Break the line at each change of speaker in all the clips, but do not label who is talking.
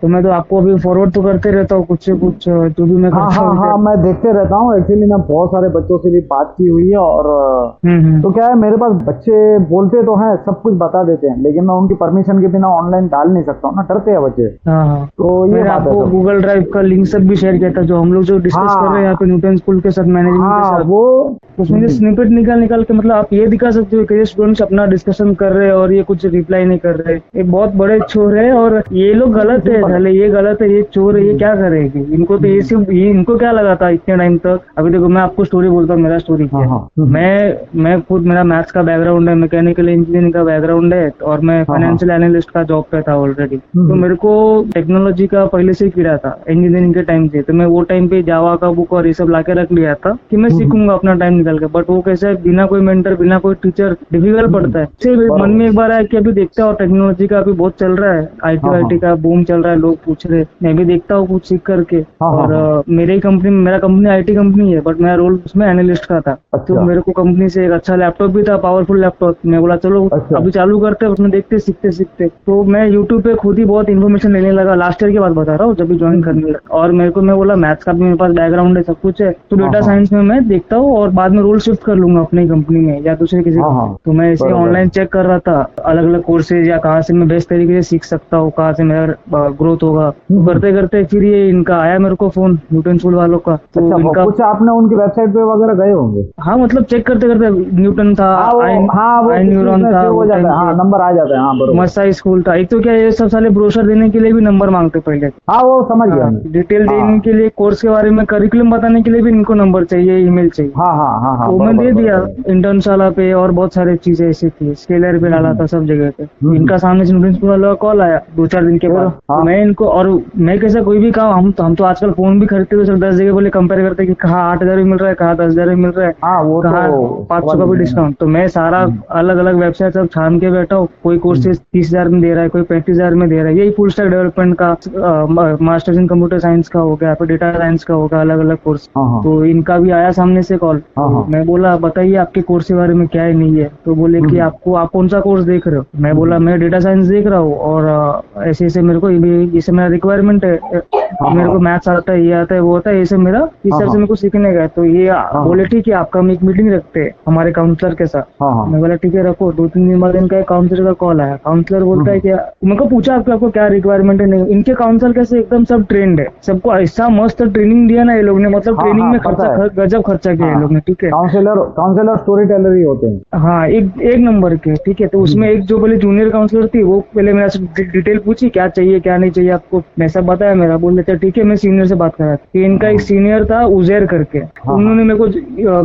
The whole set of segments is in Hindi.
तो मैं तो आपको अभी फॉरवर्ड तो करते रहता हूँ कुछ से कुछ जो भी मैं
हाँ
करता
हाँ
हूँ।
हाँ, मैं देखते रहता हूँ। एक्चुअली मैं बहुत सारे बच्चों से भी बात की हुई है, और
हम्म।
तो क्या है, मेरे पास बच्चे बोलते तो हैं, सब कुछ बता देते हैं, लेकिन मैं उनकी परमिशन के बिना ऑनलाइन डाल नहीं सकता हूँ ना, डरते हैं बच्चे।
हाँ हाँ।
तो ये
मैंने
बात है
आपको
सब।
गूगल ड्राइव का लिंक सब भी शेयर किया था, जो हम लोग जो डिस्कस कर रहे हैं यहाँ
हाँ
पे न्यूटन स्कूल के साथ मैनेजमेंट के
हाँ
साथ।
वो।
उसमें से स्निपेट निकाल निकाल के मतलब आप ये दिखा सकते हो कि ये स्टूडेंट्स अपना डिस्कशन कर रहे हैं और ये कुछ रिप्लाई नहीं कर रहे। ये बहुत बड़े चोर है और ये लोग
नहीं,
गलत है,
सिंपल है।
पहले ये गलत है, ये चोर है, ये क्या करेगी? इनको तो ये
हम्म,
सिर्फ ये इनको क्या लगा था इतने टाइम तक? अभी देखो मैं आपको स्टोरी बोलता हूँ, मेरा स्टोरी
हाँ
क्या है।
हाँ
मैं खुद, मेरा मैथ्स का बैकग्राउंड है, मैकेनिकल इंजीनियरिंग का बैकग्राउंड है, और मैं
हाँ हाँ
फाइनेंशियल एनालिस्ट का जॉब पे था ऑलरेडी। तो
हम्म,
मेरे को टेक्नोलॉजी का पहले से ही कीड़ा था इंजीनियरिंग के टाइम से। तो मैं वो टाइम पे जावा का बुक और ये सब लाके रख लिया था कि मैं
हम्म,
सीखूंगा अपना टाइम निकाल के। बट वो कैसे है, बिना कोई मेंटर, बिना कोई टीचर डिफिकल्ट पड़ता है। फिर मन में
बराबर।
एक बार आया कि अभी देखते हैं, और टेक्नोलॉजी का अभी बहुत चल रहा है, आईटी
हाँ हाँ
वाईटी का बूम चल रहा है, लोग पूछ रहे, मैं भी देखता हूँ कुछ सीख करके।
हाँ हाँ
और
हाँ।
मेरी कंपनी, मेरा कंपनी आईटी कंपनी है, बट मेरा रोल उसमें एनालिस्ट का था। तो
अच्छा
मेरे को कंपनी से एक अच्छा लैपटॉप भी था, पावरफुल लैपटॉप। मैं बोला चलो
अच्छा।
अभी चालू करते हैं, उसमें देखते सीखते सीखते। तो मैं यूट्यूब पे खुद ही बहुत इन्फॉर्मेशन लेने लगा, लास्ट ईयर की बात बता रहा हूँ, जब भी ज्वाइन
हम्म,
करने लगा। और मेरे को, मैं बोला मैथ्स का भी मेरे पास बैकग्राउंड है, सब कुछ है, तो
हाँ
डेटा
हाँ
साइंस में मैं देखता हूँ और बाद में रोल शिफ्ट कर लूंगा अपनी कंपनी में या दूसरे किसी
हाँ हाँ।
कंपनी। तो मैं इसे
बराबर।
ऑनलाइन चेक कर रहा था, अलग अलग कोर्सेज या कहाँ से मैं बेस्ट तरीके से सीख सकता हूँ, कहाँ से मेरा ग्रोथ होगा। तो
हम्म,
करते करते फिर ये इनका आया मेरे को फोन, न्यूटन स्कूल वालों का।
अच्छा,
तो
वो
इनका,
कुछ आपने उनकी वेबसाइट पे वगैरह गए होंगे।
हाँ मतलब चेक करते करते न्यूटन था,
हाँ वो,
आई
हाँ वो
आई
कुछ
न्यूरॉन
उसमें
था
सेव
वो
हो जाता
टाइम
है, हाँ
पे,
नंबर आ जाता है, हाँ बरोबर।
मसाई स्कूल था। एक तो क्या, ये सब साले ब्रोशर देने के लिए भी नंबर मांगते पहले।
हाँ वो समझ गया
हाँ,
मैं।
डिटेल देने
हाँ
के लिए, कोर्स के बारे में करिकुलम बताने के लिए भी इनको नंबर चाहिए, ईमेल चाहिए।
हाँ हाँ हाँ हाँ,
तो मैं
बरोबर
दे दिया
बरोबर।
इंटर्नशाला पे, और बहुत सारी चीजें ऐसी थी, स्केलर पे डाला
हम्म
था, सब जगह पे।
हम्म।
इनका सामने से नोटिस वाला कॉल आया 2-4 दिन के
फिर
बाद। तो
हाँ
मैं इनको, और मैं कैसा कोई भी काम, हम तो आजकल फोन भी खरीदते हुए सब 10 जगह बोले कंपेयर करते हैं कि कहाँ 8,000 में मिल रहा है, कहाँ 10,000 में मिल रहा है,
हाँ, वो तो
कहाँ 500
समझ
का भी
गए ना।
डिस्काउंट। तो मैं सारा
हम्म
अलग अलग वेबसाइट सब छान के बैठा हूँ। कोई
हम्म,
कोर्सेज 30,000 में दे रहा है, कोई 35,000 में दे रहा है। यही फुल स्टैक डेवलपमेंट का, मास्टर्स इन कंप्यूटर साइंस का हो गया, फिर डेटा साइंस का होगा, अलग अलग कोर्स।
हाँ हाँ
तो इनका भी आया सामने से कॉल।
हाँ
तो
हाँ।
मैं बोला बताइए आपके कोर्स के बारे में क्या है नहीं है। तो बोले कि
हम्म
आपको, आप कौन सा कोर्स देख रहे हो? मैं बोला
हम्म,
मैं डेटा साइंस देख रहा हूँ, और ऐसे ऐसे मेरे को जैसे मेरा रिक्वायरमेंट है,
हाँ
मेरे को
हाँ
मैथ्स आता है, ये आता है, वो आता है, ये सब मेरा इस
हाँ
हिसाब से
हाँ
मेरे को सीखने का है। तो ये
हाँ
बोले
हाँ
ठीक है, आपका हम एक मीटिंग रखते हैं हमारे काउंसलर के साथ।
हाँ हाँ।
मैं बोला ठीक है रखो। 2-3 दिन बाद इनका काउंसलर का कॉल आया। काउंसलर बोलता है
हम्म,
कि मेरे को पूछा आपको क्या रिक्वायरमेंट है। नहीं, इनके काउंसलर कैसे एकदम सब ट्रेंड है, सबको ऐसा मस्त ट्रेनिंग दिया ना ये लोग ने, मतलब
हाँ
ट्रेनिंग
हाँ
में
पता है।
गजब खर्चा किया ये
हाँ,
लोग ने, ठीक है।
काउंसलर काउंसलर स्टोरी टेलर ही होते हैं।
हाँ, एक एक नंबर के, ठीक है। तो उसमें एक जो बोले जूनियर काउंसलर थी, वो पहले मेरा से डिटेल पूछी, क्या चाहिए क्या नहीं चाहिए आपको। मैं सब बताया मेरा। बोल देते ठीक है, मैं सीनियर से बात करा। कि इनका एक
हाँ
सीनियर था उजैर करके, तो
हाँ हाँ
उन्होंने मेरे को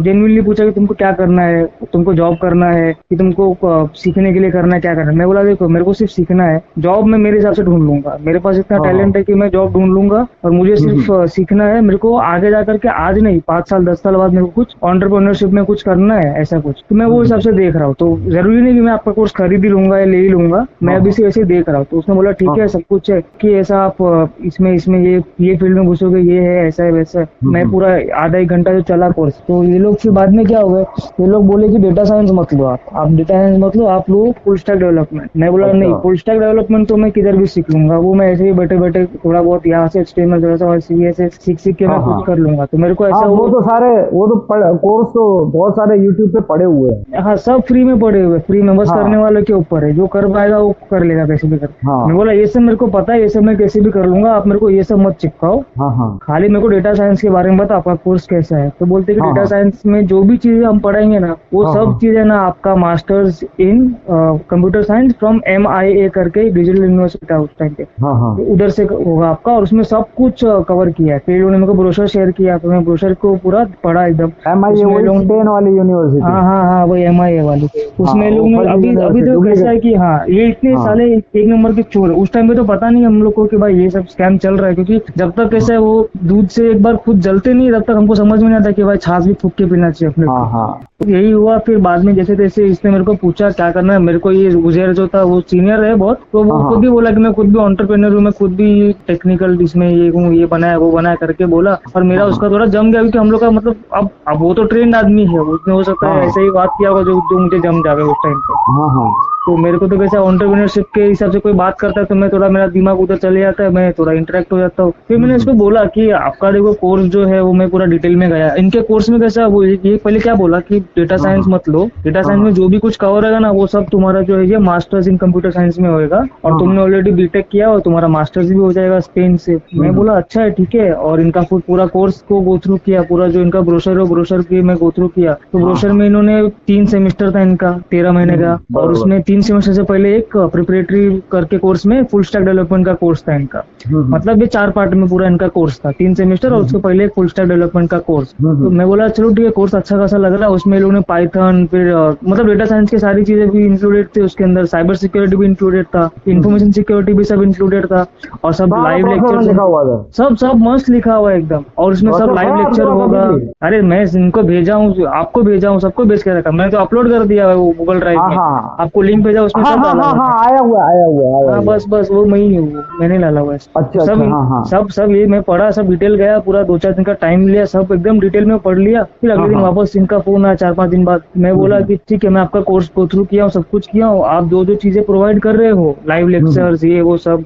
जेन्युइनली पूछा कि तुमको क्या करना है, तुमको जॉब करना है कि तुमको सीखने के लिए करना है, क्या करना है। मैं बोला देखो मेरे को सिर्फ सीखना है, जॉब मैं मेरे हिसाब से ढूंढ लूंगा, मेरे पास इतना
हाँ हाँ।
टैलेंट है कि मैं जॉब ढूंढ लूंगा। और मुझे सिर्फ सीखना है, मेरे को आगे जा करके, आज नहीं 5 साल 10 साल बाद मेरे को कुछ एंटरप्रेन्योरशिप में कुछ करना है, ऐसा कुछ। तो मैं वो हिसाब से देख रहा हूँ। तो जरूरी नहीं कि मैं आपका कोर्स खरीद ही लूंगा या ले ही लूंगा, मैं
हाँ
अभी
हाँ
से ऐसे देख रहा हूँ। तो उसने बोला ठीक है,
हाँ।
सब कुछ है कि ऐसा आप इसमें इसमें ये फील्ड में घुसोगे, ये है, ऐसा है, वैसा है। मैं पूरा आधा एक घंटा जो चला कोर्स, तो ये लोग फिर बाद में क्या हुआ, ये लोग बोले कि डेटा साइंस मत लो, आप डेटा साइंस मत लो, आप लो फुल स्टैक डेवलपमेंट। मैं बोला
अच्छा।
नहीं, फुल स्टैक डेवलपमेंट तो मैं किधर भी सीख लूंगा, वो मैं ऐसे ही बैठे बैठे थोड़ा बहुत यहाँ से HTML थोड़ा सा CSS सीख सीख के
हाँ
मैं खुद
हाँ
कर लूंगा। तो मेरे को
हाँ,
ऐसा
वो
वो,
तो सारे, वो तो कोर्स तो बहुत सारे यूट्यूब पे पड़े हुए हैं।
हाँ सब फ्री में पड़े हुए, फ्री में, बस करने
हाँ
वाले के ऊपर है, जो कर पाएगा वो कर लेगा कैसे भी कर। मैं
हाँ
बोला ये सब मेरे को पता है, ये सब मैं कैसे भी कर लूंगा, आप मेरे को ये सब मत चिपकाओ,
हाँ हाँ
खाली मेरे को डेटा साइंस के बारे में बता, आपका कोर्स कैसा है। तो बोलते कि
हाँ
डेटा
हाँ
साइंस में जो भी चीजें हम पढ़ाएंगे ना, वो
हाँ
सब
हाँ
चीजें ना आपका masters in computer science from MIA करके डिजिटल यूनिवर्सिटी था उस टाइम पे,
हाँ हाँ।
तो उधर से होगा आपका। और उसमें सब कुछ कवर किया है। फिर उन्होंने मेरे को ब्रोशर शेयर किया, तो मैं ब्रोशर को पूरा पढ़ा एकदम।
MIA
उसमें
वही
लोग,
स्पेन वाली यूनिवर्सिटी।
हाँ हाँ हाँ, वही MIA वाली।
हाँ,
उसमें लोग
वो
ने
फर्जी
अभी अभी
यूनिवर्सिटी
तो कैसा है
डुप्लीकेट।
कि हाँ, ये इतने
हाँ
साले एक नंबर के चोर है। उस टाइम पे तो पता नहीं हम लोग को कि भाई ये सब स्कैम चल रहा है, क्योंकि जब तक कैसा है, वो दूध से एक बार खुद जलते नहीं, तब तक हमको समझ में नहीं आता कि भाई छाछ भी फूक के पीना चाहिए अपने
हाँ
को।
हाँ
तो यही हुआ। फिर बाद में जैसे तैसे इसने मेरे को पूछा क्या करना है। मेरे को ये उजैर जो था, वो सीनियर है बहुत, तो
हाँ
वो खुद
हाँ
भी बोला कि मैं खुद भी एंटरप्रेन्योर हूँ, मैं खुद भी टेक्निकल इसमें ये हूँ, ये बनाया वो बनाया करके बोला। और मेरा
हाँ हाँ
उसका थोड़ा जम गया, क्योंकि हम लोग का मतलब अब वो तो ट्रेंड आदमी है, उसने हो सकता
हाँ
है
हाँ
ऐसे ही बात किया होगा जो जो मुझे जम जावे उस टाइम पे।
हाँ हाँ
तो मेरे को तो कैसे एंटरप्रेन्योरशिप के हिसाब से कोई बात करता है तो मैं थोड़ा, मेरा दिमाग उधर चले जाता है, मैं थोड़ा इंटरेक्ट हो जाता हूँ। फिर मैंने इसको बोला कि आपका देखो कोर्स जो है वो मैं पूरा डिटेल में गया। इनके कोर्स में कैसा, वो ये पहले क्या बोला कि डेटा साइंस मत लो, डेटा साइंस में जो भी कुछ कवर होगा ना वो सब तुम्हारा जो है ये मास्टर्स इन कंप्यूटर साइंस में होएगा, और तुमने ऑलरेडी बीटेक किया और तुम्हारा मास्टर्स भी हो जाएगा स्पेन से। मैं बोला अच्छा है ठीक है, और इनका पूरा कोर्स को गो थ्रू किया, पूरा जो इनका ब्रोशर है ब्रोशर की मैं गो थ्रू किया। तो ब्रोशर में इन्होंने 3 सेमेस्टर था इनका 13 महीने का, और उसमें 3 सेमेस्टर से पहले एक प्रिपरेटरी करके कोर्स में फुल स्टैक डेवलपमेंट का कोर्स था इनका। मतलब ये 4 पार्ट में पूरा इनका कोर्स था, 3 सेमेस्टर और उसके पहले एक फुल स्टैक डेवलपमेंट का कोर्स। तो मैं बोला चलो ठीक है, कोर्स अच्छा खासा लग रहा है। उसमें लोगों ने पाइथन, फिर मतलब डेटा साइंस की सारी चीजें भी इंक्लूडेड थी उसके अंदर, साइबर सिक्योरिटी भी इंक्लूडेड था, इन्फॉर्मेशन सिक्योरिटी भी सब इंक्लूडेड था, और सब लाइव लेक्चर
लिखा हुआ था,
सब मस्त लिखा हुआ है एकदम, और उसमें सब लाइव लेक्चर होगा। अरे मैं इनको भेजा हूँ, आपको भेजा हूँ, सबको भेज के रखा, मैंने तो अपलोड कर दिया है वो गूगल ड्राइव में, आपको लिंक भेजा उसमें सब डाला हुआ है।
आया हुआ
हाँ बस वो मैं ही हूँ, मैंने डाला हुआ है। सब ये मैं पढ़ा, सब डिटेल गया, पूरा 2-4 दिन का टाइम लिया, सब एकदम डिटेल में पढ़ लिया। फिर अगले दिन वापस इनका फोन आया 4-5 दिन बाद। मैं बोला कि ठीक है, मैं आपका कोर्स गो थ्रू किया हूँ, सब कुछ किया हूँ, आप जो चीजें प्रोवाइड कर रहे हो, लाइव लेक्चर्स ये वो सब,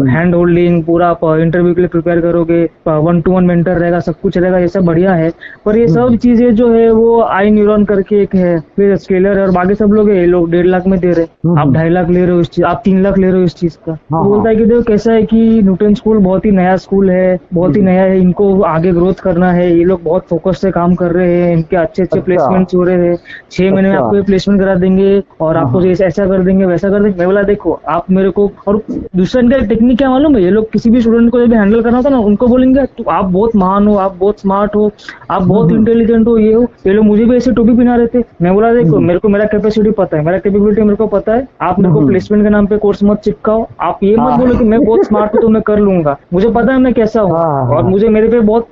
हैंड होल्डिंग, पूरा आप इंटरव्यू के लिए प्रिपेयर करोगे, 1-to-1 मेंटर रहेगा, सब कुछ रहेगा, ये सब बढ़िया है। पर ये सब चीजें जो है वो आई न्यूरॉन करके एक है, फिर स्केलर है, और बाकी सब लोग है, ये लोग 1.5 लाख में दे रहे, आप 2.5 लाख ले रहे हो इस चीज, आप 3 लाख ले रहे हो इस चीज का। तो बोलता है कि देखो कैसा है कि न्यूटन स्कूल बहुत ही नया स्कूल है, बहुत ही नया है, इनको आगे ग्रोथ करना है, ये लोग बहुत फोकस से काम कर रहे हैं, इनके अच्छे प्लेसमेंट्स हो रहे हैं, 6 महीने में आपको प्लेसमेंट करा देंगे, और आपको ऐसा कर देंगे वैसा कर देंगे। मैं बोला देखो आप मेरे को, और दूसरा इनका टेक्निक क्या मालूम है, ये लोग किसी भी स्टूडेंट को जब हैंडल करना होता है ना, उनको बोलेंगे तो आप बहुत महान हो, आप बहुत स्मार्ट हो, आप बहुत इंटेलिजेंट हो, ये हो। ये लोग मुझे भी ऐसे टोपी पहना रहे थे। मैं बोला देखो मेरे को मेरा कैपेसिटी पता है, मेरा कैपेबिलिटी मेरे को पता है, आप मेरे को प्लेसमेंट के नाम पे कोर्स मत चिपकाओ, आप ये मत बोलो कि मैं बहुत स्मार्ट हूँ तो मैं कर लूंगा, मुझे पता है मैं कैसा हूँ, और मुझे मेरे पे बहुत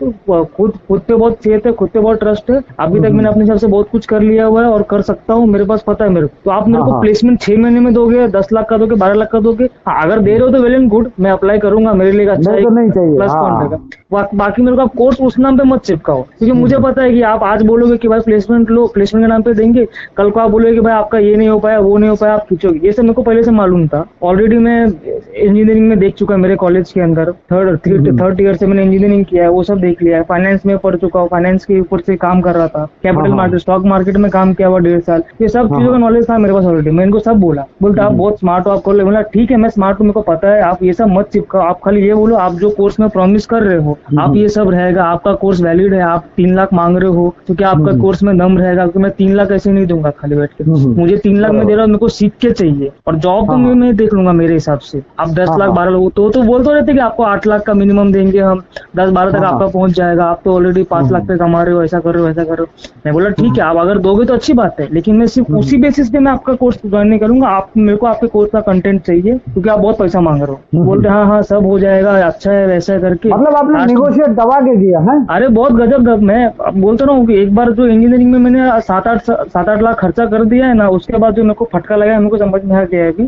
खुद पे बहुत फेथ है, खुद पे बहुत ट्रस्ट है। अभी तक मैंने अपने हिसाब से बहुत कुछ कर लिया हुआ है और कर सकता हूँ, मेरे पास पता है मेरे को। तो आप मेरे को प्लेसमेंट 6 महीने में दोगे, 10 लाख का दोगे, 12 लाख का दोगे, अगर दे रहे हो तो वेल एंड गुड, मैं अप्लाई करूंगा, मेरे लिए अच्छा प्लस पॉइंट है। बाकी मेरे को आप कोर्स उस नाम पे मत चिपकाओ, क्योंकि मुझे पता है कि आप आज बोलोगे कि भाई प्लेसमेंट लो, प्लेसमेंट के नाम पे देंगे, कल को आप बोलोगे कि भाई आपका ये नहीं हो पाया, वो नहीं हो पाया, आप खींचोगे। ये सब मेरे को पहले से मालूम था, ऑलरेडी मैं इंजीनियरिंग में देख चुका है, मेरे कॉलेज के अंदर थर्ड ईयर से मैंने इंजीनियरिंग किया है, वो सब देख लिया है। फाइनेंस में पढ़ चुका हूँ, फाइनेंस के ऊपर से काम कर रहा था, कैपिटल मार्केट, स्टॉक मार्केट में काम किया हुआ 1.5 साल, ये सब चीजों का नॉलेज था मेरे पास ऑलरेडी। मैं इनको सब बोलता आप बहुत स्मार्ट हो, आप कर लो। बोला ठीक है मैं स्मार्ट हूँ, मेरे को पता है, आप ये सब मत चिपकाओ, आप खाली ये बोलो आप जो कोर्स में प्रॉमिस कर रहे हो आप ये सब रहेगा, आपका कोर्स वैलिड है, आप 3 लाख मांग रहे हो तो क्या आपका कोर्स में दम रहेगा? क्योंकि मैं 3 लाख ऐसे नहीं दूंगा खाली बैठ के, मुझे 3 लाख में दे रहा हूँ, मेरे को सीख के चाहिए, और जॉब तो मैं देख लूंगा मेरे हिसाब से। आप 10 लाख 12 लाख तो बोल तो रहते कि आपको 8 लाख का मिनिमम देंगे हम, 10-12 तक आपका पहुंच जाएगा, आप तो ऑलरेडी 5 लाख पे कमा रहे हो, ऐसा कर रहे हो ऐसा कर रहे हो। मैं बोला ठीक है आप अगर दोगे तो अच्छी बात है, लेकिन मैं सिर्फ उसी बेसिस पे मैं आपका कोर्स ज्वाइन नहीं करूंगा, आप मेरे को आपके कोर्स का कंटेंट चाहिए क्योंकि आप बहुत पैसा मांग रहे हो। बोलते हाँ सब हो जाएगा, अच्छा है वैसा करके,
मतलब आपने नेगोशिएट दबा के किया है?
अरे बहुत गजब। मैं बोलता रहा हूँ कि एक बार जो इंजीनियरिंग में मैंने 7-8 लाख खर्चा कर दिया है ना, उसके बाद जो मेरे को फटका लगा है, मेरे को समझ में आ गया है कि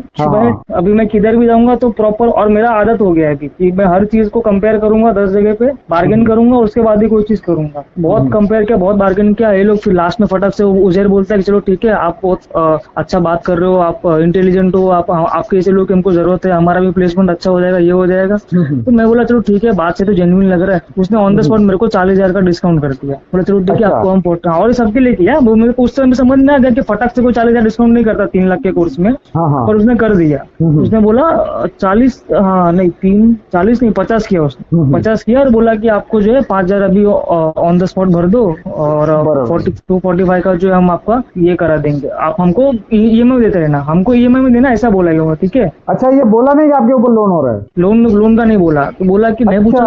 अभी मैं किधर भी जाऊंगा तो प्रॉपर, और मेरा आदत हो गया है कि मैं हर चीज को कंपेयर करूंगा 10 जगह पे, बार्गेन करूंगा, उसके बाद ही कोई चीज करूंगा। बहुत कंपेयर किया, बहुत बार्गेन किया, ये लोग फिर लास्ट में फटक से उजेर बोलता है कि चलो ठीक है आप बहुत अच्छा बात कर रहे हो, आप इंटेलिजेंट हो, आपके ऐसे लोग हमको जरूरत है, हमारा भी प्लेसमेंट अच्छा हो जाएगा, ये हो जाएगा। तो मैं बोला चलो ठीक है, बात से तो जेन्युइन लग रहा है। उसने ऑन द स्पॉट मेरे को 40,000 का डिस्काउंट कर दिया। बोला चलो ठीक है आपको हम पहुंचा, और सबके लिए किया। मेरे को उस समय समझ में आ गया कि फटक से कोई 40,000 डिस्काउंट नहीं करता 3 लाख के कोर्स में, पर उसने कर दिया। उसने बोला 40 नहीं 40 नहीं 50 किया उसने, 50 किया और बोला कि आपको जो है 5,000 अभी ऑन द स्पॉट भर दो, और 45 का जो है हम आपका ये करा देंगे, आप हमको ईएमआई देते रहना, हमको ईएमआई में देना, ऐसा बोला गया। ठीक है,
अच्छा ये बोला नहीं कि आपके ऊपर लोन हो रहा है?
लोन का नहीं बोला। तो बोला कि मैं पूछा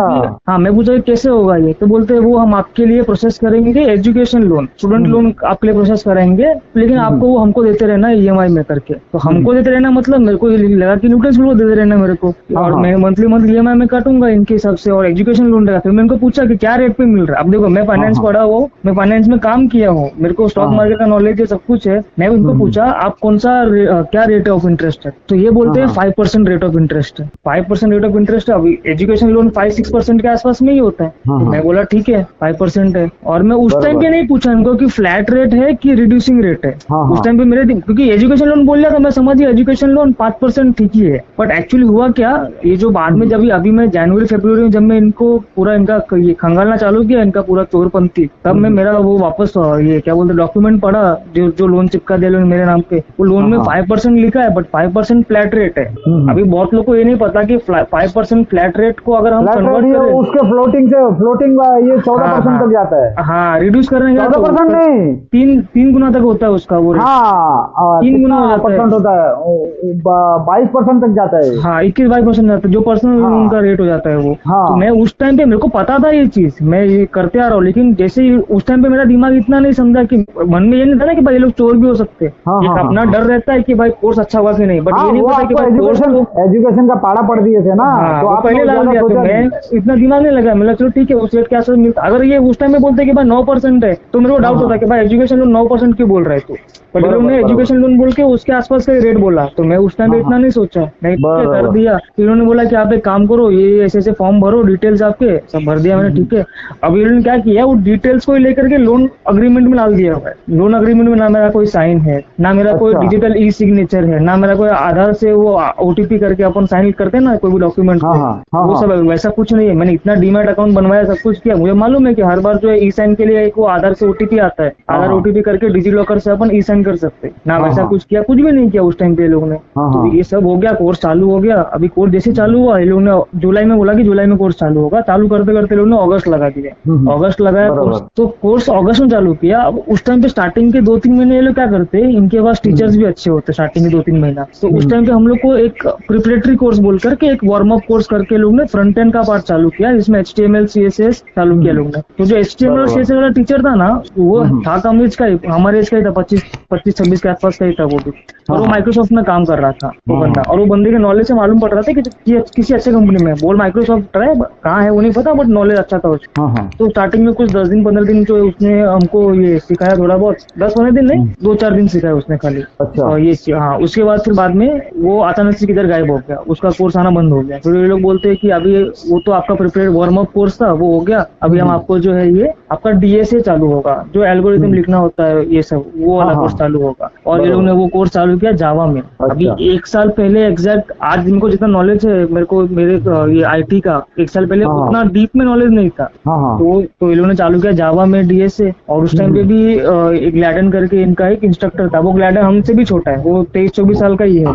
कि कैसे होगा ये, तो बोलते हैं वो हम आपके लिए प्रोसेस करेंगे एजुकेशन लोन, स्टूडेंट लोन आपके लिए प्रोसेस कराएंगे, लेकिन आपको वो हमको देते रहना ईएमआई में करके। तो हमको देते रहना मतलब मेरे को लगा कि न्यूटन स्कूल को देते रहना मेरे को, और मैं मंथली ईएमआई में काटूंगा इनके हिसाब से, और एजुकेशन लोन रहेगा। फिर मैं इनको पूछा कि क्या रेट पे मिल रहा है। अब देखो मैं फाइनेंस पढ़ा हुआ हूँ, मैं फाइनेंस में काम किया हूँ, मेरे को स्टॉक मार्केट का नॉलेज है, सब कुछ है। मैं उनको पूछा आप कौन सा क्या रेट ऑफ इंटरेस्ट है, तो ये बोलते हैं 5% रेट ऑफ इंटरेस्ट है, 5% रेट ऑफ इंटरेस्ट है। अभी एजुकेशन लोन 5-6% के आसपास में ही होता है। तो मैं बोला ठीक है 5% है, और मैं उस टाइम पे नहीं पूछा इनको कि फ्लैट रेट है कि रिड्यूसिंग रेट है। उस टाइम पे मेरे, क्योंकि एजुकेशन लोन लोन बोल लिया तो मैं समझिए एजुकेशन लोन 5% ठीक ही है, बट एक्चुअली हुआ क्या, ये जो बाद में जब अभी मैं जनवरी फरवरी में जब मैं इनको पूरा इनका ये खंगालना चालू किया, इनका पूरा चोरपंथी, तब मैं मेरा वो वापस ये क्या बोलते डॉक्यूमेंट पढ़ा, जो लोन चिपका दिया लोन मेरे नाम पे, वो लोन में 5% लिखा है, बट 5% फ्लैट रेट है। अभी बहुत लोग को ये नहीं पता कि 5% फ्लैट रेट को अगर हम कन्वर्ट करें,
उसके फ्लोटिंग ये 14% तक जाता है।
हाँ, रिड्यूस करने का
14% नहीं,
तीन गुना तक होता है उसका वो रेट।
हाँ
3 गुना हो जाता है,
होता है, 22% तक जाता है।
हाँ 21-22% जाता है, जो पर्सनल लोन का रेट हो जाता है वो।
हाँ।
तो मैं उस टाइम पे मेरे को पता था ये चीज, मैं ये करते आ रहा हूँ, लेकिन जैसे ही उस टाइम पे मेरा दिमाग इतना नहीं समझा कि मन में ये नहीं था ना कि भाई ये लोग चोर भी हो सकते हैं।
हाँ,
एक
हाँ,
अपना डर रहता है कि भाई कोर्स अच्छा हुआ कि नहीं, बट ये नहीं पता कि भाई कोर्स
एजुकेशन का पाड़ा पड़ दिए थे ना,
हाँ,
तो
वो
आप
पहले ला दिया, तो मैं इतना दिमाग नहीं लगा, मतलब चलो ठीक है उस रेट के आसपास मिलता। अगर ये उस टाइम में बोलते कि भाई 9% है तो मेरे को डाउट होता कि भाई एजुकेशन लोन 9% क्यों बोल रहा है तू, बट इन लोगों ने एजुकेशन लोन बोल के उसके आसपास का रेट बोला, तो मैं उस टाइम पे इतना नहीं सोचा, नहीं कर दिया। फिर इन्होंने बोला कि आप एक काम करो, ये ऐसे ऐसे फॉर्म भरो, डिटेल्स आपके सब भर दिया मैंने, ठीक है। अब इन्होंने क्या किया, वो डिटेल्स को लेकर के लोन अग्रीमेंट में डाल दिया हुआ है। लोन अग्रीमेंट में ना मेरा कोई साइन है, ना मेरा कोई डिजिटल ई सिग्नेचर है, ना मेरा कोई आधार से वो ओटीपी करके अपन साइन करते हैं ना कोई भी डॉक्यूमेंट, वो सब वैसा कुछ नहीं है। मैंने इतना डीमैट अकाउंट बनवाया, सब कुछ किया। मुझे मालूम है कि हर बार जो है ई साइन के लिए एक वो आधार से ओटीपी आता है, आधार ओटीपी करके डिजी लॉकर से अपन ई साइन कर सकते हैं ना, वैसा कुछ किया, कुछ भी नहीं किया उस टाइम पे लोग ने। तो ये सब हो गया, कोर्स चालू हो गया। अभी कोर्स जैसे चालू हुआ, ये लोग ने जुलाई में बोला कि जुलाई में कोर्स चालू होगा, चालू करते करते लोग ने अगस्त लगा दिया, अगस्त लगाया कोर्स। तो कोर्स अगस्त में चालू किया। अब उस टाइम पे स्टार्टिंग के 2-3 महीने ये लोग क्या करते हैं, इनके पास टीचर्स भी अच्छे होते स्टार्टिंग के 2-3 महीना, तो उस टाइम पे हम लोग को एक प्रिपरेटरी कोर्स बोल करके एक वार्म अप कोर्स करके लोग ने फ्रंट एंड का पार्ट चालू किया, जिसमें HTML CSS चालू किया लोग ने। तो जो HTML और CSS वाला टीचर था ना, वो था कम एज का ही, हमारे एज का ही था, 25-26 के आसपास का ही था वो भी, और वो माइक्रोसॉफ्ट में काम कर रहा था वो बंदा, और वो बंदे के नॉलेज से मालूम पड़ रहा था कि किसी अच्छे कंपनी में, बोल माइक्रोसॉफ्ट है, कहाँ है वो नहीं पता, बट नॉलेज अच्छा था उसका। तो स्टार्टिंग में कुछ 10 दिन 15 दिन जो उसने हमको ये सिखाया, थोड़ा बहुत 10-15 दिन नहीं, 2-4 दिन सिखाया उसने खाली। और ये हाँ, उसके बाद फिर बाद में वो अचानक से किधर गायब हो गया, उसका कोर्स आना बंद हो गया। फिर ये लोग बोलते हैं कि अभी वो तो आपका प्रिपेयर वार्म अप कोर्स था, वो हो गया, अभी हम आपको जो है ये आपका DSA चालू होगा, जो एल्गोरिथम लिखना होता है ये सब, वो वाला कोर्स चालू होगा। और ये लोग ने वो कोर्स चालू किया जावा में। अभी 1 साल पहले एग्जैक्ट, आज इनको जितना नॉलेज है मेरे को, मेरे ये IT का 1 साल पहले उतना डीप में नॉलेज नहीं था। तो ये लोगों ने चालू किया जावा में DSA। और उस टाइम पे भी एक ग्लैडन करके इनका एक इंस्ट्रक्टर था, वो ग्लैडन हमसे भी छोटा है, वो 23-24 साल का ही है।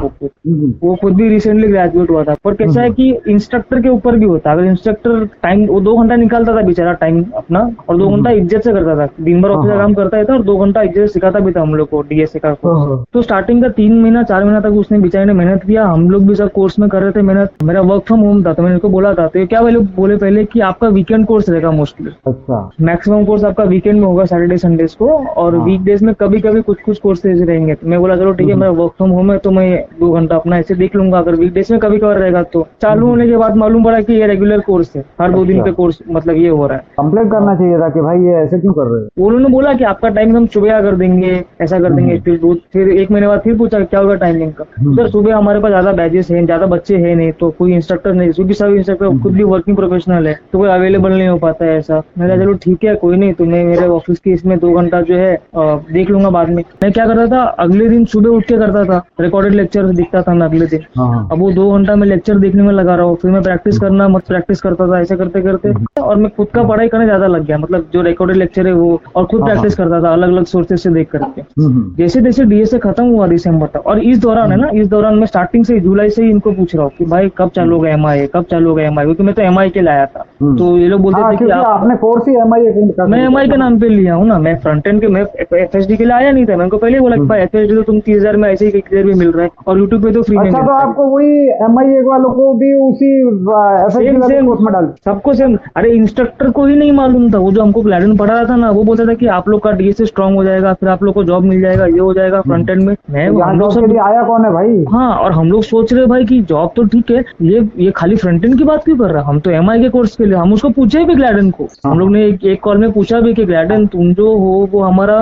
वो खुद भी रिसेंटली ग्रेजुएट हुआ था। पर कैसा है कि इंस्ट्रक्टर के ऊपर भी होता है, अगर इंस्ट्रक्टर टाइम, वो 2 घंटा निकालता था बेचारा टाइम अपना, और 2 घंटा इज्जत से करता था, दिन भर ऑफिस का काम करता था और 2 घंटा इज्जत से सिखाता भी था हम लोग को DSA का कोर्स। तो स्टार्टिंग का 3 महीना 4 महीना तक उसने बेचारे ने मेहनत किया, हम लोग भी सब कोर्स में कर रहे थे मेहनत। मेरा वर्क फ्रॉम होम था, तो मैंने उसको बोला था, तो क्या बोले पहले कि आपका वीकेंड कोर्स रहेगा मोस्टली, मैक्सिमम कोर्स आपका वीकेंड में होगा, सैटरडे संडेज को, और वीकडेज में कभी कभी कुछ कोर्सेज रहेंगे। तो मैं बोला चलो ठीक है, मेरा वर्क फ्रॉम होम है तो मैं 2 घंटा अपना ऐसे देख लूंगा, अगर वीकडेज में कभी कभार रहेगा। तो चालू होने के बाद मालूम पड़ा कि ये रेगुलर कोर्स है, हर 2 दिन पे कोर्स, मतलब ये हो रहा है।
कंप्लेंट करना चाहिए था कि भाई ये ऐसे क्यों कर रहे हो।
उन्होंने बोला कि आपका टाइम हम सुबह कर देंगे, ऐसा कर देंगे। फिर 1 महीने बाद फिर पूछा क्या होगा टाइमिंग का। सर सुबह हमारे पास ज्यादा बैचेस हैं, ज्यादा बच्चे हैं नहीं, तो कोई इंस्ट्रक्टर नहीं, क्योंकि सब इंस्ट्रक्टर खुद भी वर्किंग प्रोफेशनल है, तो कोई अवेलेबल नहीं हो पाता है ऐसा। मैंने चलो ठीक है कोई नहीं, तो मैं मेरे ऑफिस की इसमें 2 घंटा जो है देख लूंगा बाद में। मैं क्या करता था, अगले दिन सुबह उठ के करता था, रिकॉर्डेड लेक्चर दिखता था मैं अगले दिन। अब वो 2 घंटा में लेक्चर देखने में लगा रहा हूँ, फिर मैं प्रैक्टिस करता था, ऐसे करते करते, और मैं खुद का पढ़ाई करने ज्यादा लग गया, मतलब जो रिकॉर्डेड लेक्चर है वो, और खुद प्रैक्टिस करता था अलग अलग सोर्सेज से देख करके। जैसे जैसे DSA खत्म हुआ दिसंबर तक, और इस दौरान है ना, इस दौरान मैं स्टार्टिंग से जुलाई से ही इनको पूछ रहा हूँ कि भाई कब चालू होगा MIA, कब चालू होगा MIA, क्योंकि मैं तो MIA के लाया था। तो ये लोग बोलते थे कि
आपने कोर्स ही
मैं MIA के नाम पे लिया हूँ ना, मैं फ्रंट एंड के, मैं FSD के लिए आया नहीं था। मैं उनको पहले बोला कि भाई FSD तो तुम 30,000 में ऐसे ही क्लियर भी मिल रहा है, और यूट्यूब पे तो फ्री में।
अच्छा, तो आपको वही MIA वालों को भी उसी FSD कोर्स में डाल,
सबको सेम। अरे इंस्ट्रक्टर को ही नहीं मालूम था, वो जो हमको ग्लैडन पढ़ा रहा था ना, वो बोलता था कि आप लोग का DSA स्ट्रांग हो जाएगा, फिर आप लोग को जॉब मिल जाएगा, ये हो जाएगा फ्रंट एंड में। मैं हम लोग सब
आया कौन है भाई।
हाँ, और हम लोग सोच रहे भाई कि जॉब तो ठीक है, ये खाली फ्रंट एंड की बात क्यों कर रहा है, हम तो MIA के कोर्स के लिए। हम उसको पूछे भी ग्लैडन को, हम लोग ने एक कॉल में पूछा भी कि ग्लैडन तुम जो हो वो हमारा